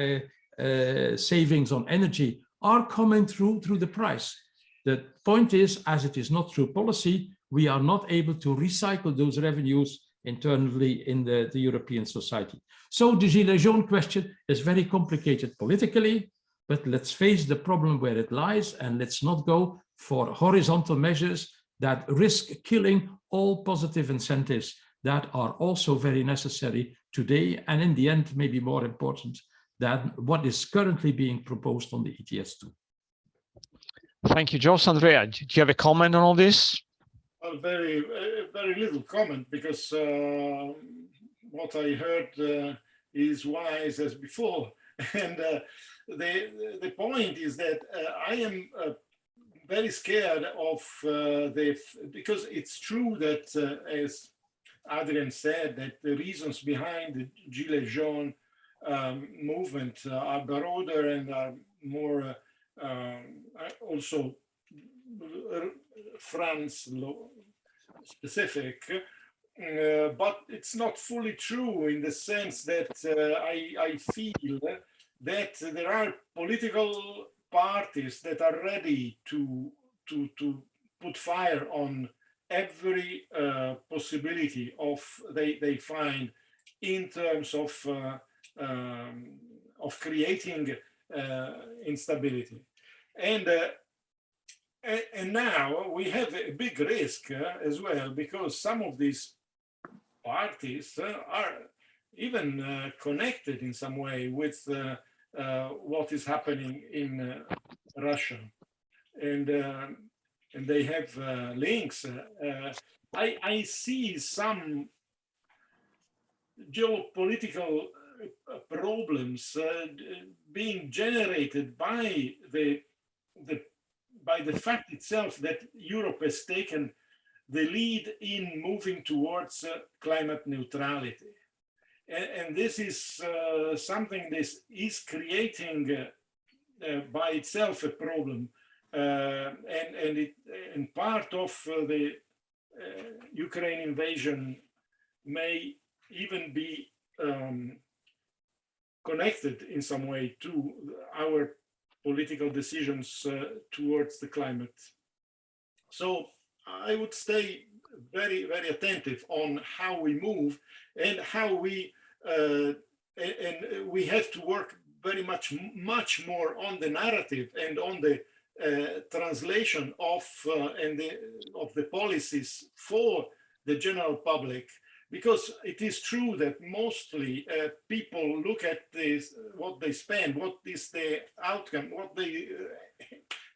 savings on energy are coming through the price. The point is, as it is not through policy, we are not able to recycle those revenues internally in the European society. So the Gilets jaunes question is very complicated politically, but let's face the problem where it lies, and let's not go for horizontal measures that risk killing all positive incentives that are also very necessary today, and in the end, maybe more important than what is currently being proposed on the ETS2. Thank you, Jos. Andrea, do you have a comment on all this? Well, very little comment, because what I heard is wise as before. And the point is that I am very scared of because it's true that, as Adrian said, that the reasons behind the Gilets jaunes movement are broader and are more also France specific, but it's not fully true in the sense that I feel that there are political parties that are ready to put fire on every possibility of they find in terms of creating instability. And now we have a big risk as well, because some of these parties are even connected in some way with what is happening in Russia, and they have links. I see some geopolitical problems being generated by the fact itself that Europe has taken the lead in moving towards climate neutrality. And this is something that is creating by itself a problem. And part of the Ukraine invasion may even be connected in some way to our political decisions towards the climate. So I would stay very, very attentive on how we move and how we and we have to work very much more on the narrative and on the translation of the policies for the general public. Because it is true that mostly people look at this, what they spend, what is the outcome, what they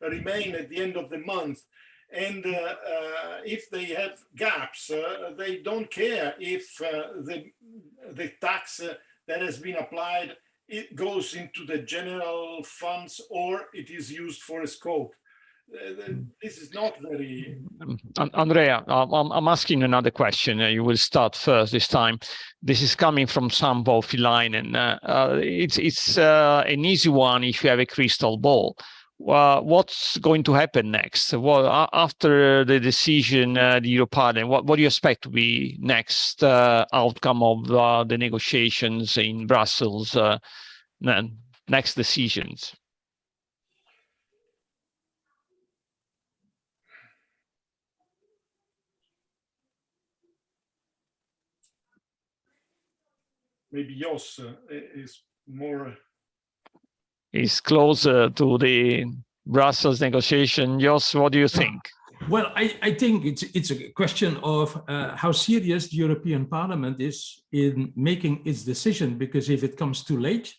remain at the end of the month. And if they have gaps, they don't care if the tax that has been applied, it goes into the general funds or it is used for a scope. This is not very... Andrea, I'm asking another question. You will start first this time. This is coming from Sampo Filainen. It's an easy one if you have a crystal ball. What's going to happen next? Well, after the decision, the European, what do you expect to be next outcome of the negotiations in Brussels? Next decisions? Maybe Jos is more... Is closer to the Brussels negotiation. Jos, what do you think? Well, I think it's a question of how serious the European Parliament is in making its decision, because if it comes too late,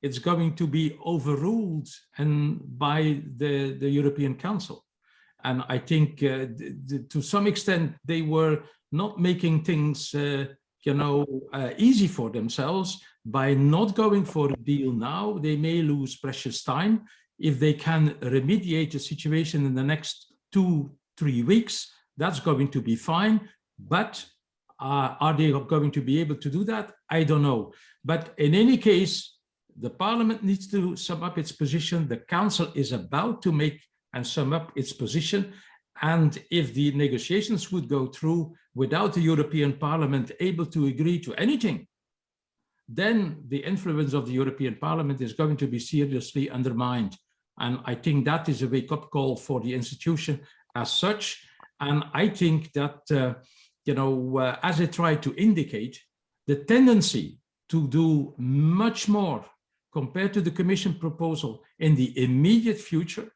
it's going to be overruled by the European Council. And I think to some extent, they were not making things easy for themselves. By not going for a deal now, they may lose precious time. If they can remediate the situation in the next 2-3 weeks, that's going to be fine. But are they going to be able to do that? I don't know. But in any case, the Parliament needs to sum up its position. The Council is about to make and sum up its position. And if the negotiations would go through, without the European Parliament able to agree to anything, then the influence of the European Parliament is going to be seriously undermined. And I think that is a wake-up call for the institution as such. And I think that, as I tried to indicate, the tendency to do much more compared to the Commission proposal in the immediate future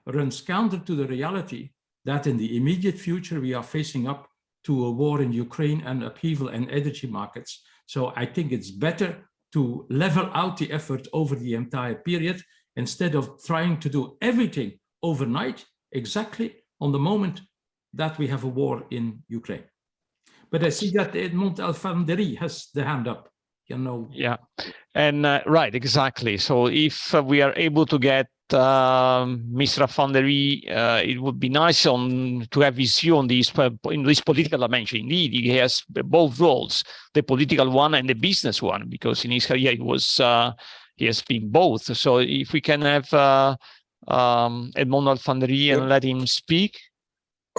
runs counter to the reality that in the immediate future we are facing up to a war in Ukraine and upheaval in energy markets. So I think it's better to level out the effort over the entire period instead of trying to do everything overnight, exactly on the moment that we have a war in Ukraine. But I see that Edmond Alfandery has the hand up. Yeah, and right, exactly. So if we are able to get Mr. Alfandery, it would be nice to have his view on this in this political dimension. Indeed, he has both roles, the political one and the business one, because in his career he has been both. So if we can have Edmond Alfandery and let him speak.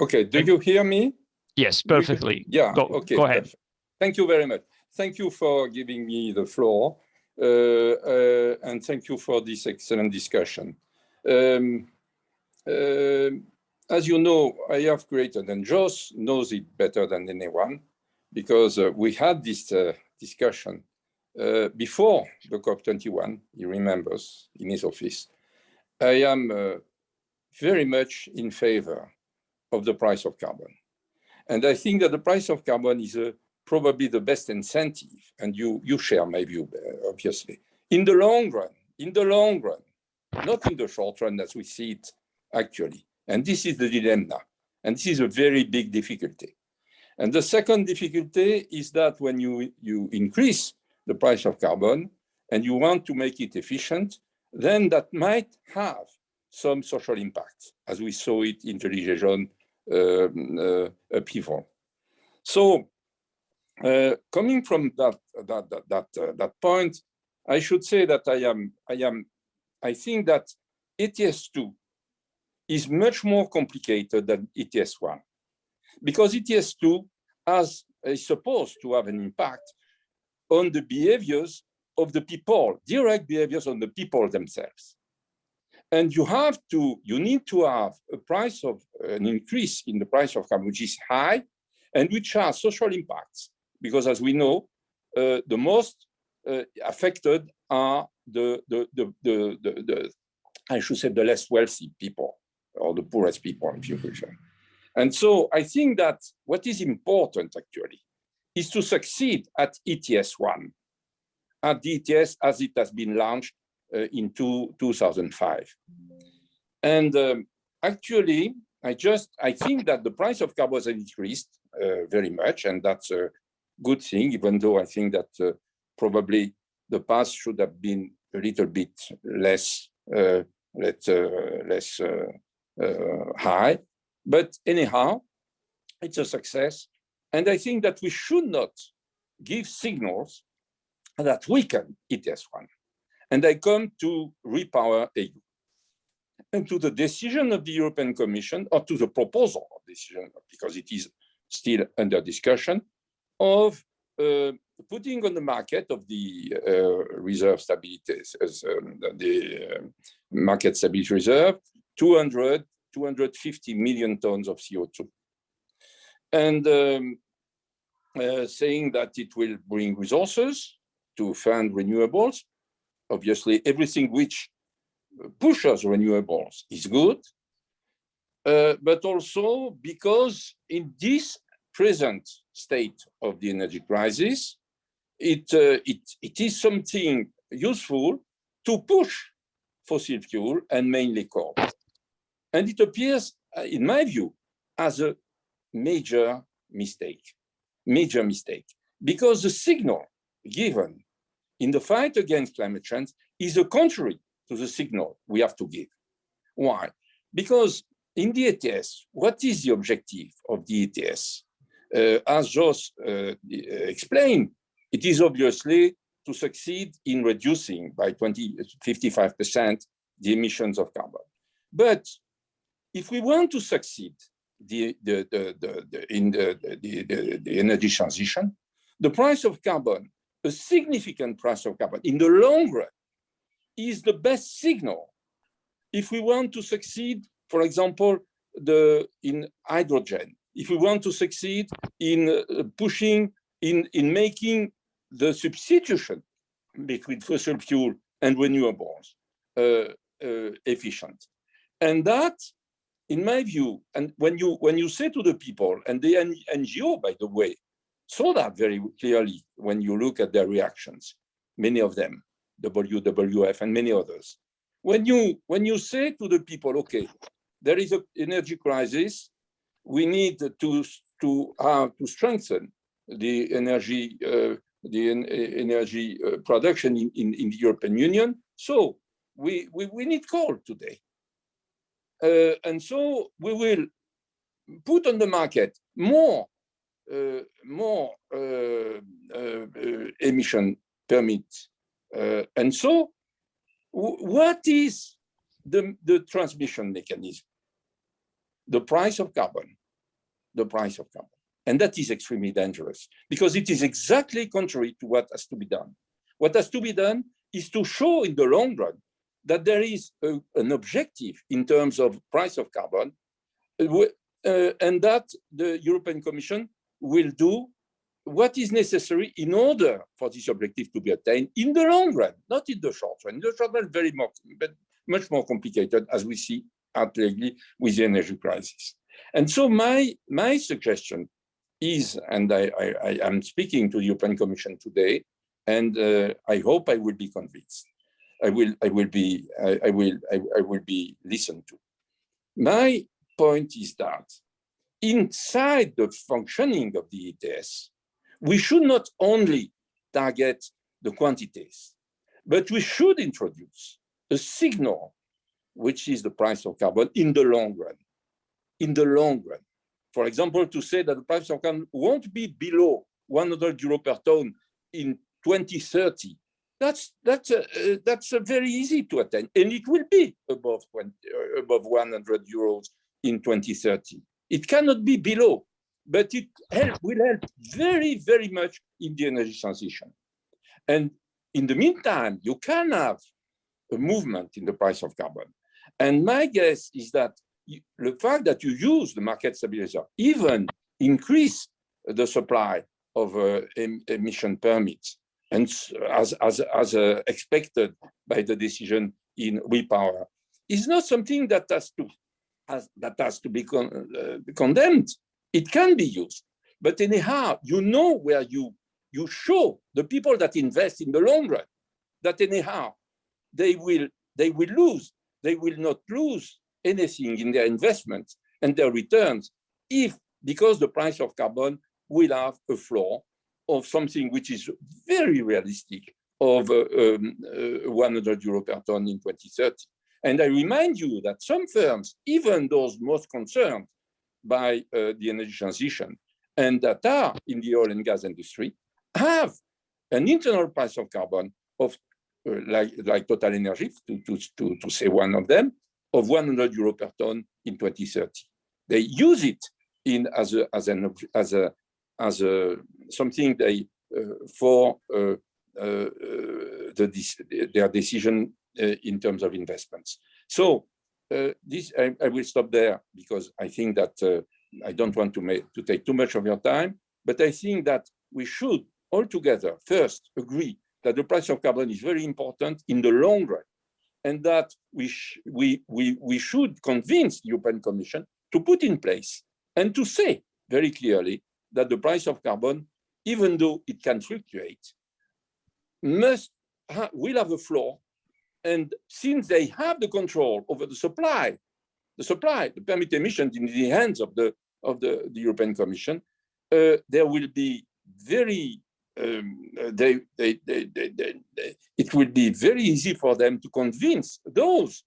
Okay, do you hear me? Yes, perfectly. Yeah, go ahead. Perfect. Thank you very much. Thank you for giving me the floor, and thank you for this excellent discussion. As you know, I have created, and Jos knows it better than anyone, because we had this discussion before the COP21, he remembers, in his office. I am very much in favor of the price of carbon. And I think that the price of carbon is probably the best incentive, and you share my view, obviously. In the long run, not in the short run as we see it actually. And this is the dilemma, and this is a very big difficulty. And the second difficulty is that when you increase the price of carbon and you want to make it efficient, then that might have some social impacts, as we saw it in the Gilets upheaval. So, coming from that point, I should say that I think that ETS2 is much more complicated than ETS1, because ETS2 is supposed to have an impact on the behaviors of the people, direct behaviors on the people themselves. And you need to have a price of an increase in the price of carbon, which is high and which has social impacts, because as we know, the most affected are I should say the less wealthy people, or the poorest people, if you prefer. And so I think that what is important actually is to succeed at ETS1, at the ETS as it has been launched in 2005. And actually, I think that the price of carbon has increased very much, and that's a good thing, even though I think that probably the past should have been a little bit less high. But anyhow, it's a success. And I think that we should not give signals that weaken ETS1. And I come to REPowerEU and to the decision of the European Commission, or to the proposal of decision, because it is still under discussion, of putting on the market of the reserve stability, the market stability reserve, 250 million tons of CO2. And saying that it will bring resources to fund renewables. Obviously, everything which pushes renewables is good, but also because in this present state of the energy crisis, it is something useful to push fossil fuel and mainly coal. And it appears, in my view, as a major mistake, because the signal given in the fight against climate change is the contrary to the signal we have to give. Why? Because in the ETS, what is the objective of the ETS? As Jos explained, it is obviously to succeed in reducing by 55% the emissions of carbon. But if we want to succeed the energy transition, the price of carbon, a significant price of carbon in the long run, is the best signal if we want to succeed, for example, in hydrogen, if we want to succeed in pushing, in making the substitution between fossil fuel and renewables efficient. And that, in my view, and when you say to the people, and the NGO, by the way, saw that very clearly when you look at their reactions, many of them, WWF and many others. When you say to the people, okay, there is an energy crisis, we need to strengthen the energy production in the European Union. So we need coal today, and so we will put on the market more emission permits. And so, what is the transmission mechanism? The price of carbon, the price of carbon. And that is extremely dangerous because it is exactly contrary to what has to be done. What has to be done is to show in the long run that there is an objective in terms of price of carbon, and that the European Commission will do what is necessary in order for this objective to be attained in the long run, not in the short run. In the short run, much more complicated, as we see lately with the energy crisis. And so my suggestion is, and I am speaking to the European Commission today, and I hope I will be convinced. I will be listened to. My point is that inside the functioning of the ETS, we should not only target the quantities, but we should introduce a signal, which is the price of carbon in the long run. In the long run. For example, to say that the price of carbon won't be below 100 euro per ton in 2030, that's very easy to attain, and it will be above 100 euros in 2030. It cannot be below, but it will help very, very much in the energy transition. And in the meantime, you can have a movement in the price of carbon. And my guess is that the fact that you use the market stabilizer, even increase the supply of emission permits, and as expected by the decision in RePower, is not something that has to be condemned. It can be used, but anyhow, you know where you show the people that invest in the long run that anyhow they will lose. They will not lose anything in their investments and their returns because the price of carbon will have a floor of something which is very realistic of 100 euro per ton in 2030. And I remind you that some firms, even those most concerned by the energy transition and that are in the oil and gas industry, have an internal price of carbon of like Total Energy, to say one of them, of 100 euro per ton in 2030. They use it as something they for their decision in terms of investments. So this I will stop there because I think that I don't want to take too much of your time, but I think that we should all together first agree that the price of carbon is very important in the long run, and that we should convince the European Commission to put in place and to say very clearly that the price of carbon, even though it can fluctuate, will have a floor. And since they have the control over the supply, the permit emissions in the hands of the European Commission, there will be it will be very easy for them to convince those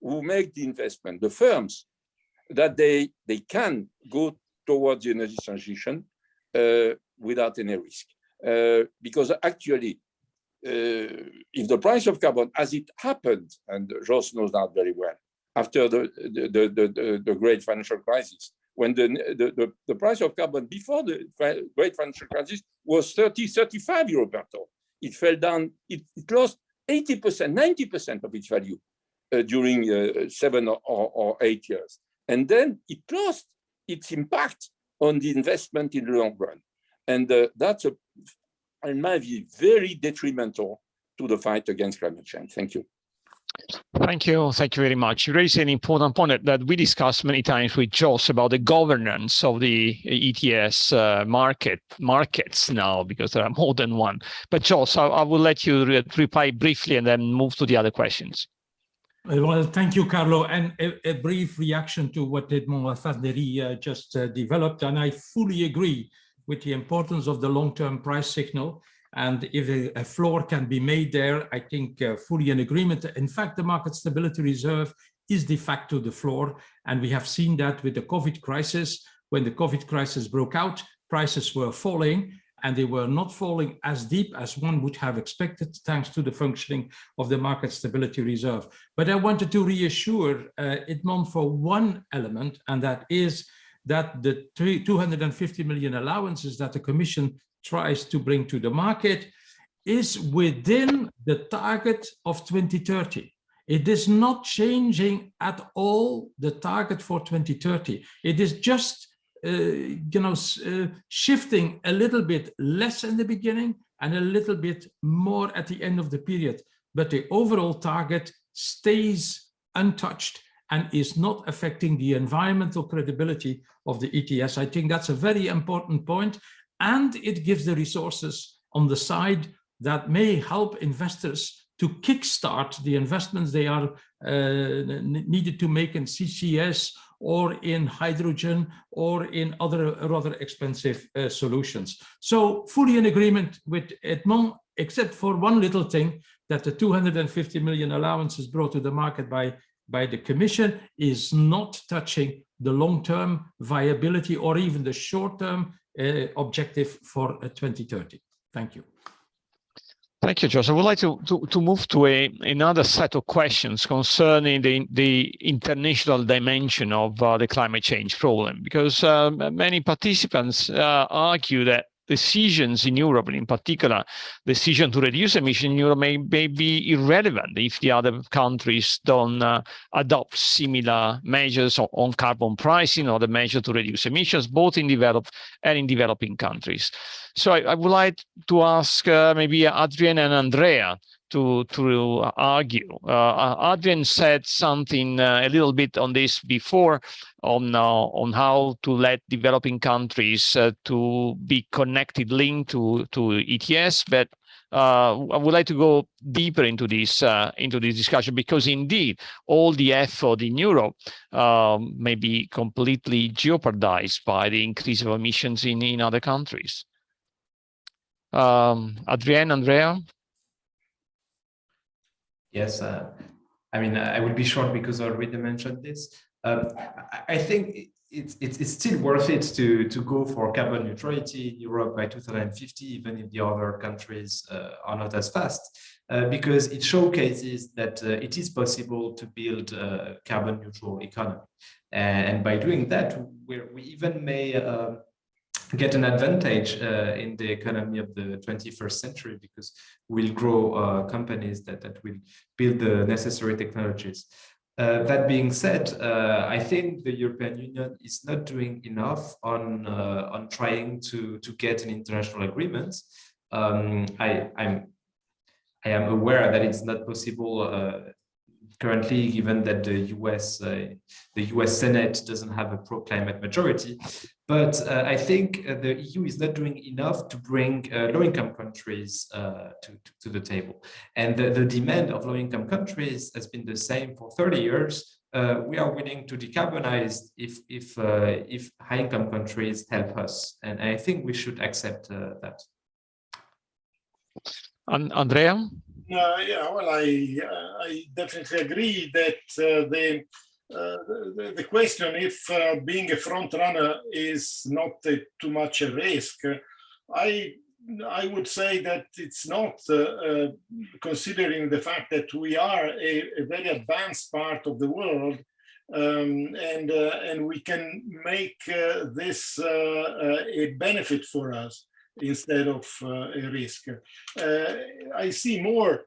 who make the investment, the firms, that they can go towards the energy transition without any risk. Because actually, if the price of carbon, as it happened, and Jos knows that very well, after the great financial crisis, when the price of carbon before the great financial crisis was 30-35 euro per ton. It fell down, it lost 80%, 90% of its value during 7 or 8 years. And then it lost its impact on the investment in the long run. And that's, in my view, very detrimental to the fight against climate change. Thank you. Thank you very much. You raised an important point that we discussed many times with Jos about the governance of the ETS markets now, because there are more than one. But Jos, I will let you reply briefly and then move to the other questions. Well, thank you, Carlo. And a brief reaction to what Edmond Farderi just developed. And I fully agree with the importance of the long-term price signal. And if a floor can be made there, I think fully in agreement. In fact, the market stability reserve is de facto the floor. And we have seen that with the COVID crisis. When the COVID crisis broke out, prices were falling, and they were not falling as deep as one would have expected, thanks to the functioning of the market stability reserve. But I wanted to reassure Edmond for one element, and that is that the 250 million allowances that the Commission tries to bring to the market is within the target of 2030. It is not changing at all the target for 2030. It is just shifting a little bit less in the beginning and a little bit more at the end of the period. But the overall target stays untouched and is not affecting the environmental credibility of the ETS. I think that's a very important point. And it gives the resources on the side that may help investors to kickstart the investments they are needed to make in CCS or in hydrogen or in other rather expensive solutions. So fully in agreement with Edmond, except for one little thing, that the 250 million allowances brought to the market by the Commission is not touching the long-term viability or even the short-term objective for 2030. Thank you. Thank you, Jos. I would like to move to another set of questions concerning the international dimension of the climate change problem, because many participants argue that decisions in Europe, and in particular, decision to reduce emissions in Europe may be irrelevant if the other countries don't adopt similar measures on carbon pricing or the measure to reduce emissions, both in developed and in developing countries. So I would like to ask maybe Adrien and Andrea to argue. Adrien said something a little bit on this before, on how to let developing countries to be connected, linked to ETS, but I would like to go deeper into this discussion, because indeed all the effort in Europe may be completely jeopardized by the increase of emissions in other countries. Adrien, Andrea? Yes, I mean, I will be short because I already mentioned this. I think it's still worth it to go for carbon neutrality in Europe by 2050, even if the other countries are not as fast, because it showcases that it is possible to build a carbon neutral economy. And by doing that, we even may get an advantage in the economy of the 21st century, because we'll grow companies that will build the necessary technologies. That being said, I think the European Union is not doing enough on trying to get an international agreement. I am aware that it's not possible currently, given that the US Senate doesn't have a pro-climate majority. But I think the EU is not doing enough to bring low-income countries to the table. And the demand of low-income countries has been the same for 30 years. We are willing to decarbonize if high-income countries help us. And I think we should accept that. Andrea? Yeah, well, I definitely agree that the question if being a front runner is not too much a risk, I would say that it's not, considering the fact that we are a very advanced part of the world. and we can make this a benefit for us instead of a risk. I see more.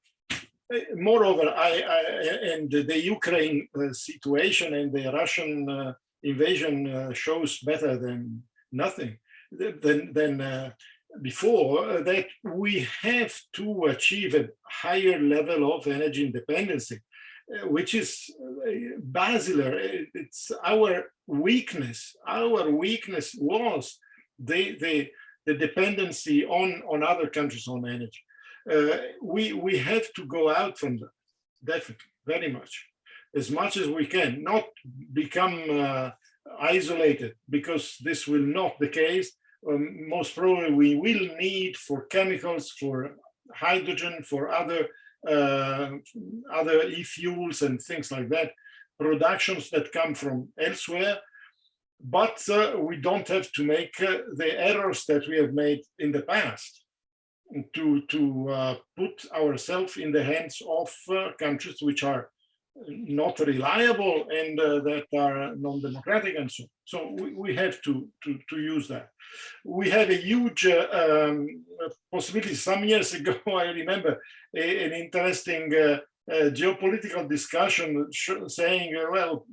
Moreover, and the Ukraine situation and the Russian invasion shows better than nothing than before, that we have to achieve a higher level of energy independence, which is basilar. It's our weakness. Our weakness was the dependency on other countries on energy. We have to go out from that, definitely, very much as we can, not become isolated, because this will not be the case. Most probably we will need for chemicals, for hydrogen, for other e-fuels and things like that, productions that come from elsewhere. But we don't have to make the errors that we have made in the past, to put ourselves in the hands of countries which are not reliable and that are non-democratic and so on. So we have to use that. We had a huge possibility some years ago. I remember an interesting geopolitical discussion saying, well,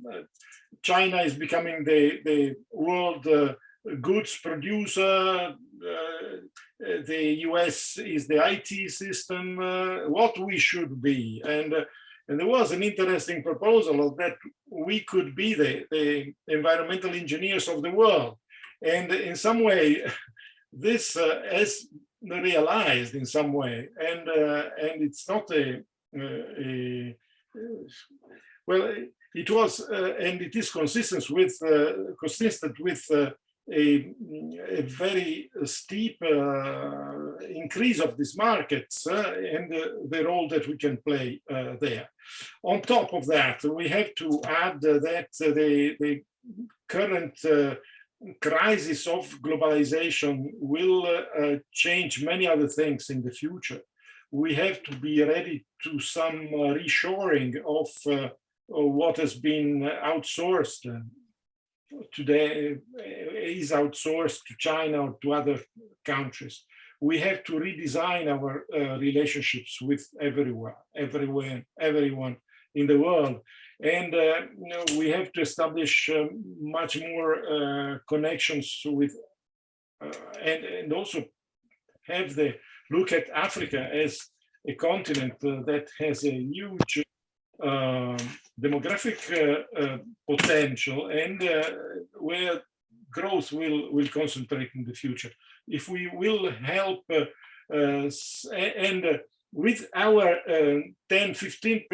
China is becoming the world goods producer, the US is the IT system, what we should be. And there was an interesting proposal that we could be the environmental engineers of the world. And in some way, this has realized in some way, and it's not well, it was and it is consistent with a very steep increase of these markets and the role that we can play there. On top of that, we have to add that the current crisis of globalization will change many other things in the future. We have to be ready to some reshoring of what has been outsourced today is outsourced to China or to other countries. We have to redesign our relationships with everyone in the world. And we have to establish much more connections with, and also have the look at Africa as a continent that has a huge demographic potential and where growth will concentrate in the future. If we will help and with our 10-15,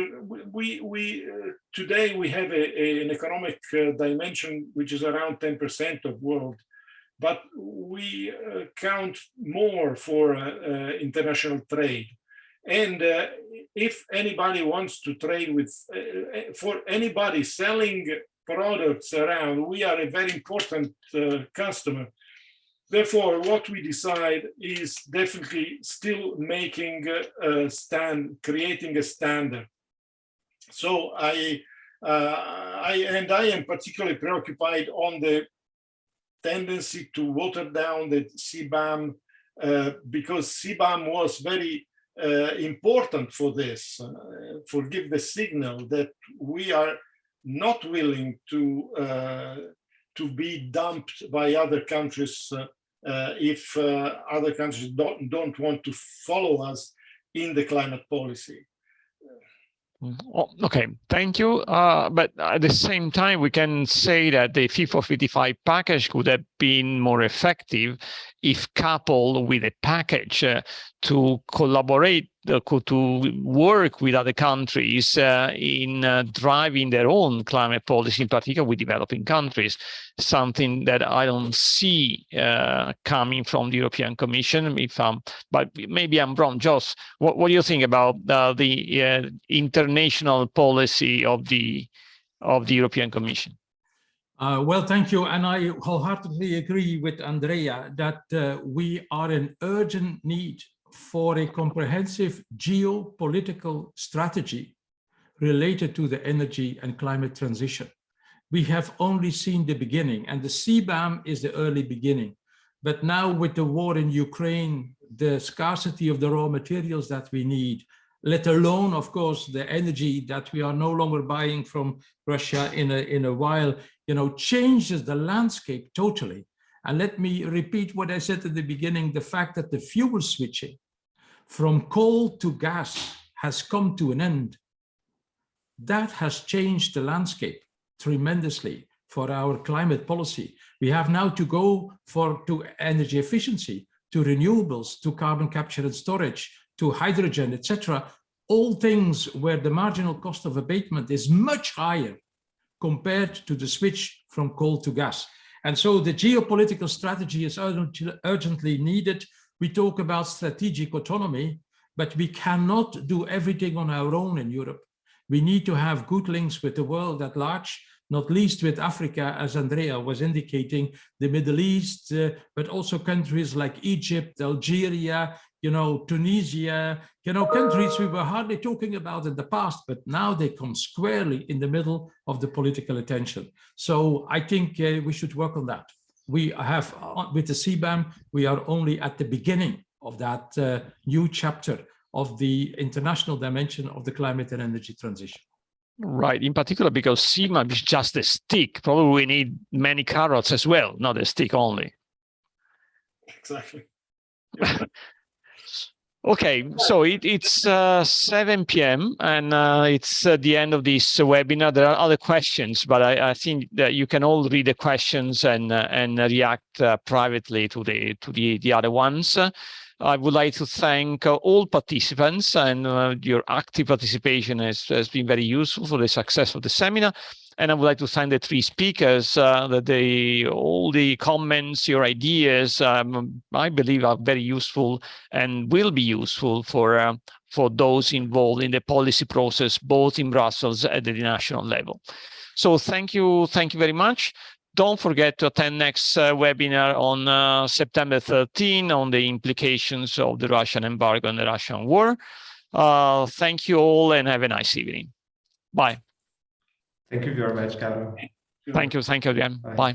today we have an economic dimension which is around 10% of world, but we count more for international trade. And if anybody wants to trade with, for anybody selling products around, we are a very important customer. Therefore, what we decide is definitely still making a creating a standard. So I am particularly preoccupied on the tendency to water down the CBAM because CBAM was very important for this, for give the signal that we are not willing to be dumped by other countries if other countries don't want to follow us in the climate policy. Okay, thank you. But at the same time, we can say that the Fit for 55 package could have been more effective if coupled with a package to collaborate, to work with other countries in driving their own climate policy, in particular with developing countries, something that I don't see coming from the European Commission. But maybe I'm wrong. Joss, what do you think about the international policy of the European Commission? Well, thank you. And I wholeheartedly agree with Andrea that we are in urgent need for a comprehensive geopolitical strategy related to the energy and climate transition. we have only seen the beginning, and the CBAM is the early beginning. But now with the war in Ukraine, the scarcity of the raw materials that we need, let alone, of course, the energy that we are no longer buying from Russia in a while, changes the landscape totally. And let me repeat what I said at the beginning, the fact that the fuel switching from coal to gas has come to an end. That has changed the landscape tremendously for our climate policy. We have now to go to energy efficiency, to renewables, to carbon capture and storage, to hydrogen, etc. All things where the marginal cost of abatement is much higher compared to the switch from coal to gas. And so the geopolitical strategy is urgently needed. We talk about strategic autonomy, but we cannot do everything on our own in Europe. We need to have good links with the world at large, not least with Africa, as Andrea was indicating, the Middle East, but also countries like Egypt, Algeria, Tunisia, countries we were hardly talking about in the past, but now they come squarely in the middle of the political attention. So I think we should work on that. We have, with the CBAM, we are only at the beginning of that new chapter of the international dimension of the climate and energy transition. Right, in particular because CBAM is just a stick. Probably we need many carrots as well, not a stick only. Exactly. Okay, so it's 7 p.m. and it's the end of this webinar. There are other questions, but I think that you can all read the questions and react privately to the other ones. I would like to thank all participants, and your active participation has been very useful for the success of the seminar. And I would like to thank the three speakers, all the comments, your ideas, I believe are very useful and will be useful for those involved in the policy process, both in Brussels and at the national level. So thank you very much. Don't forget to attend next webinar on September 13 on the implications of the Russian embargo and the Russian war. Thank you all and have a nice evening. Bye. Thank you very much, Carlo. Thank you again. Bye.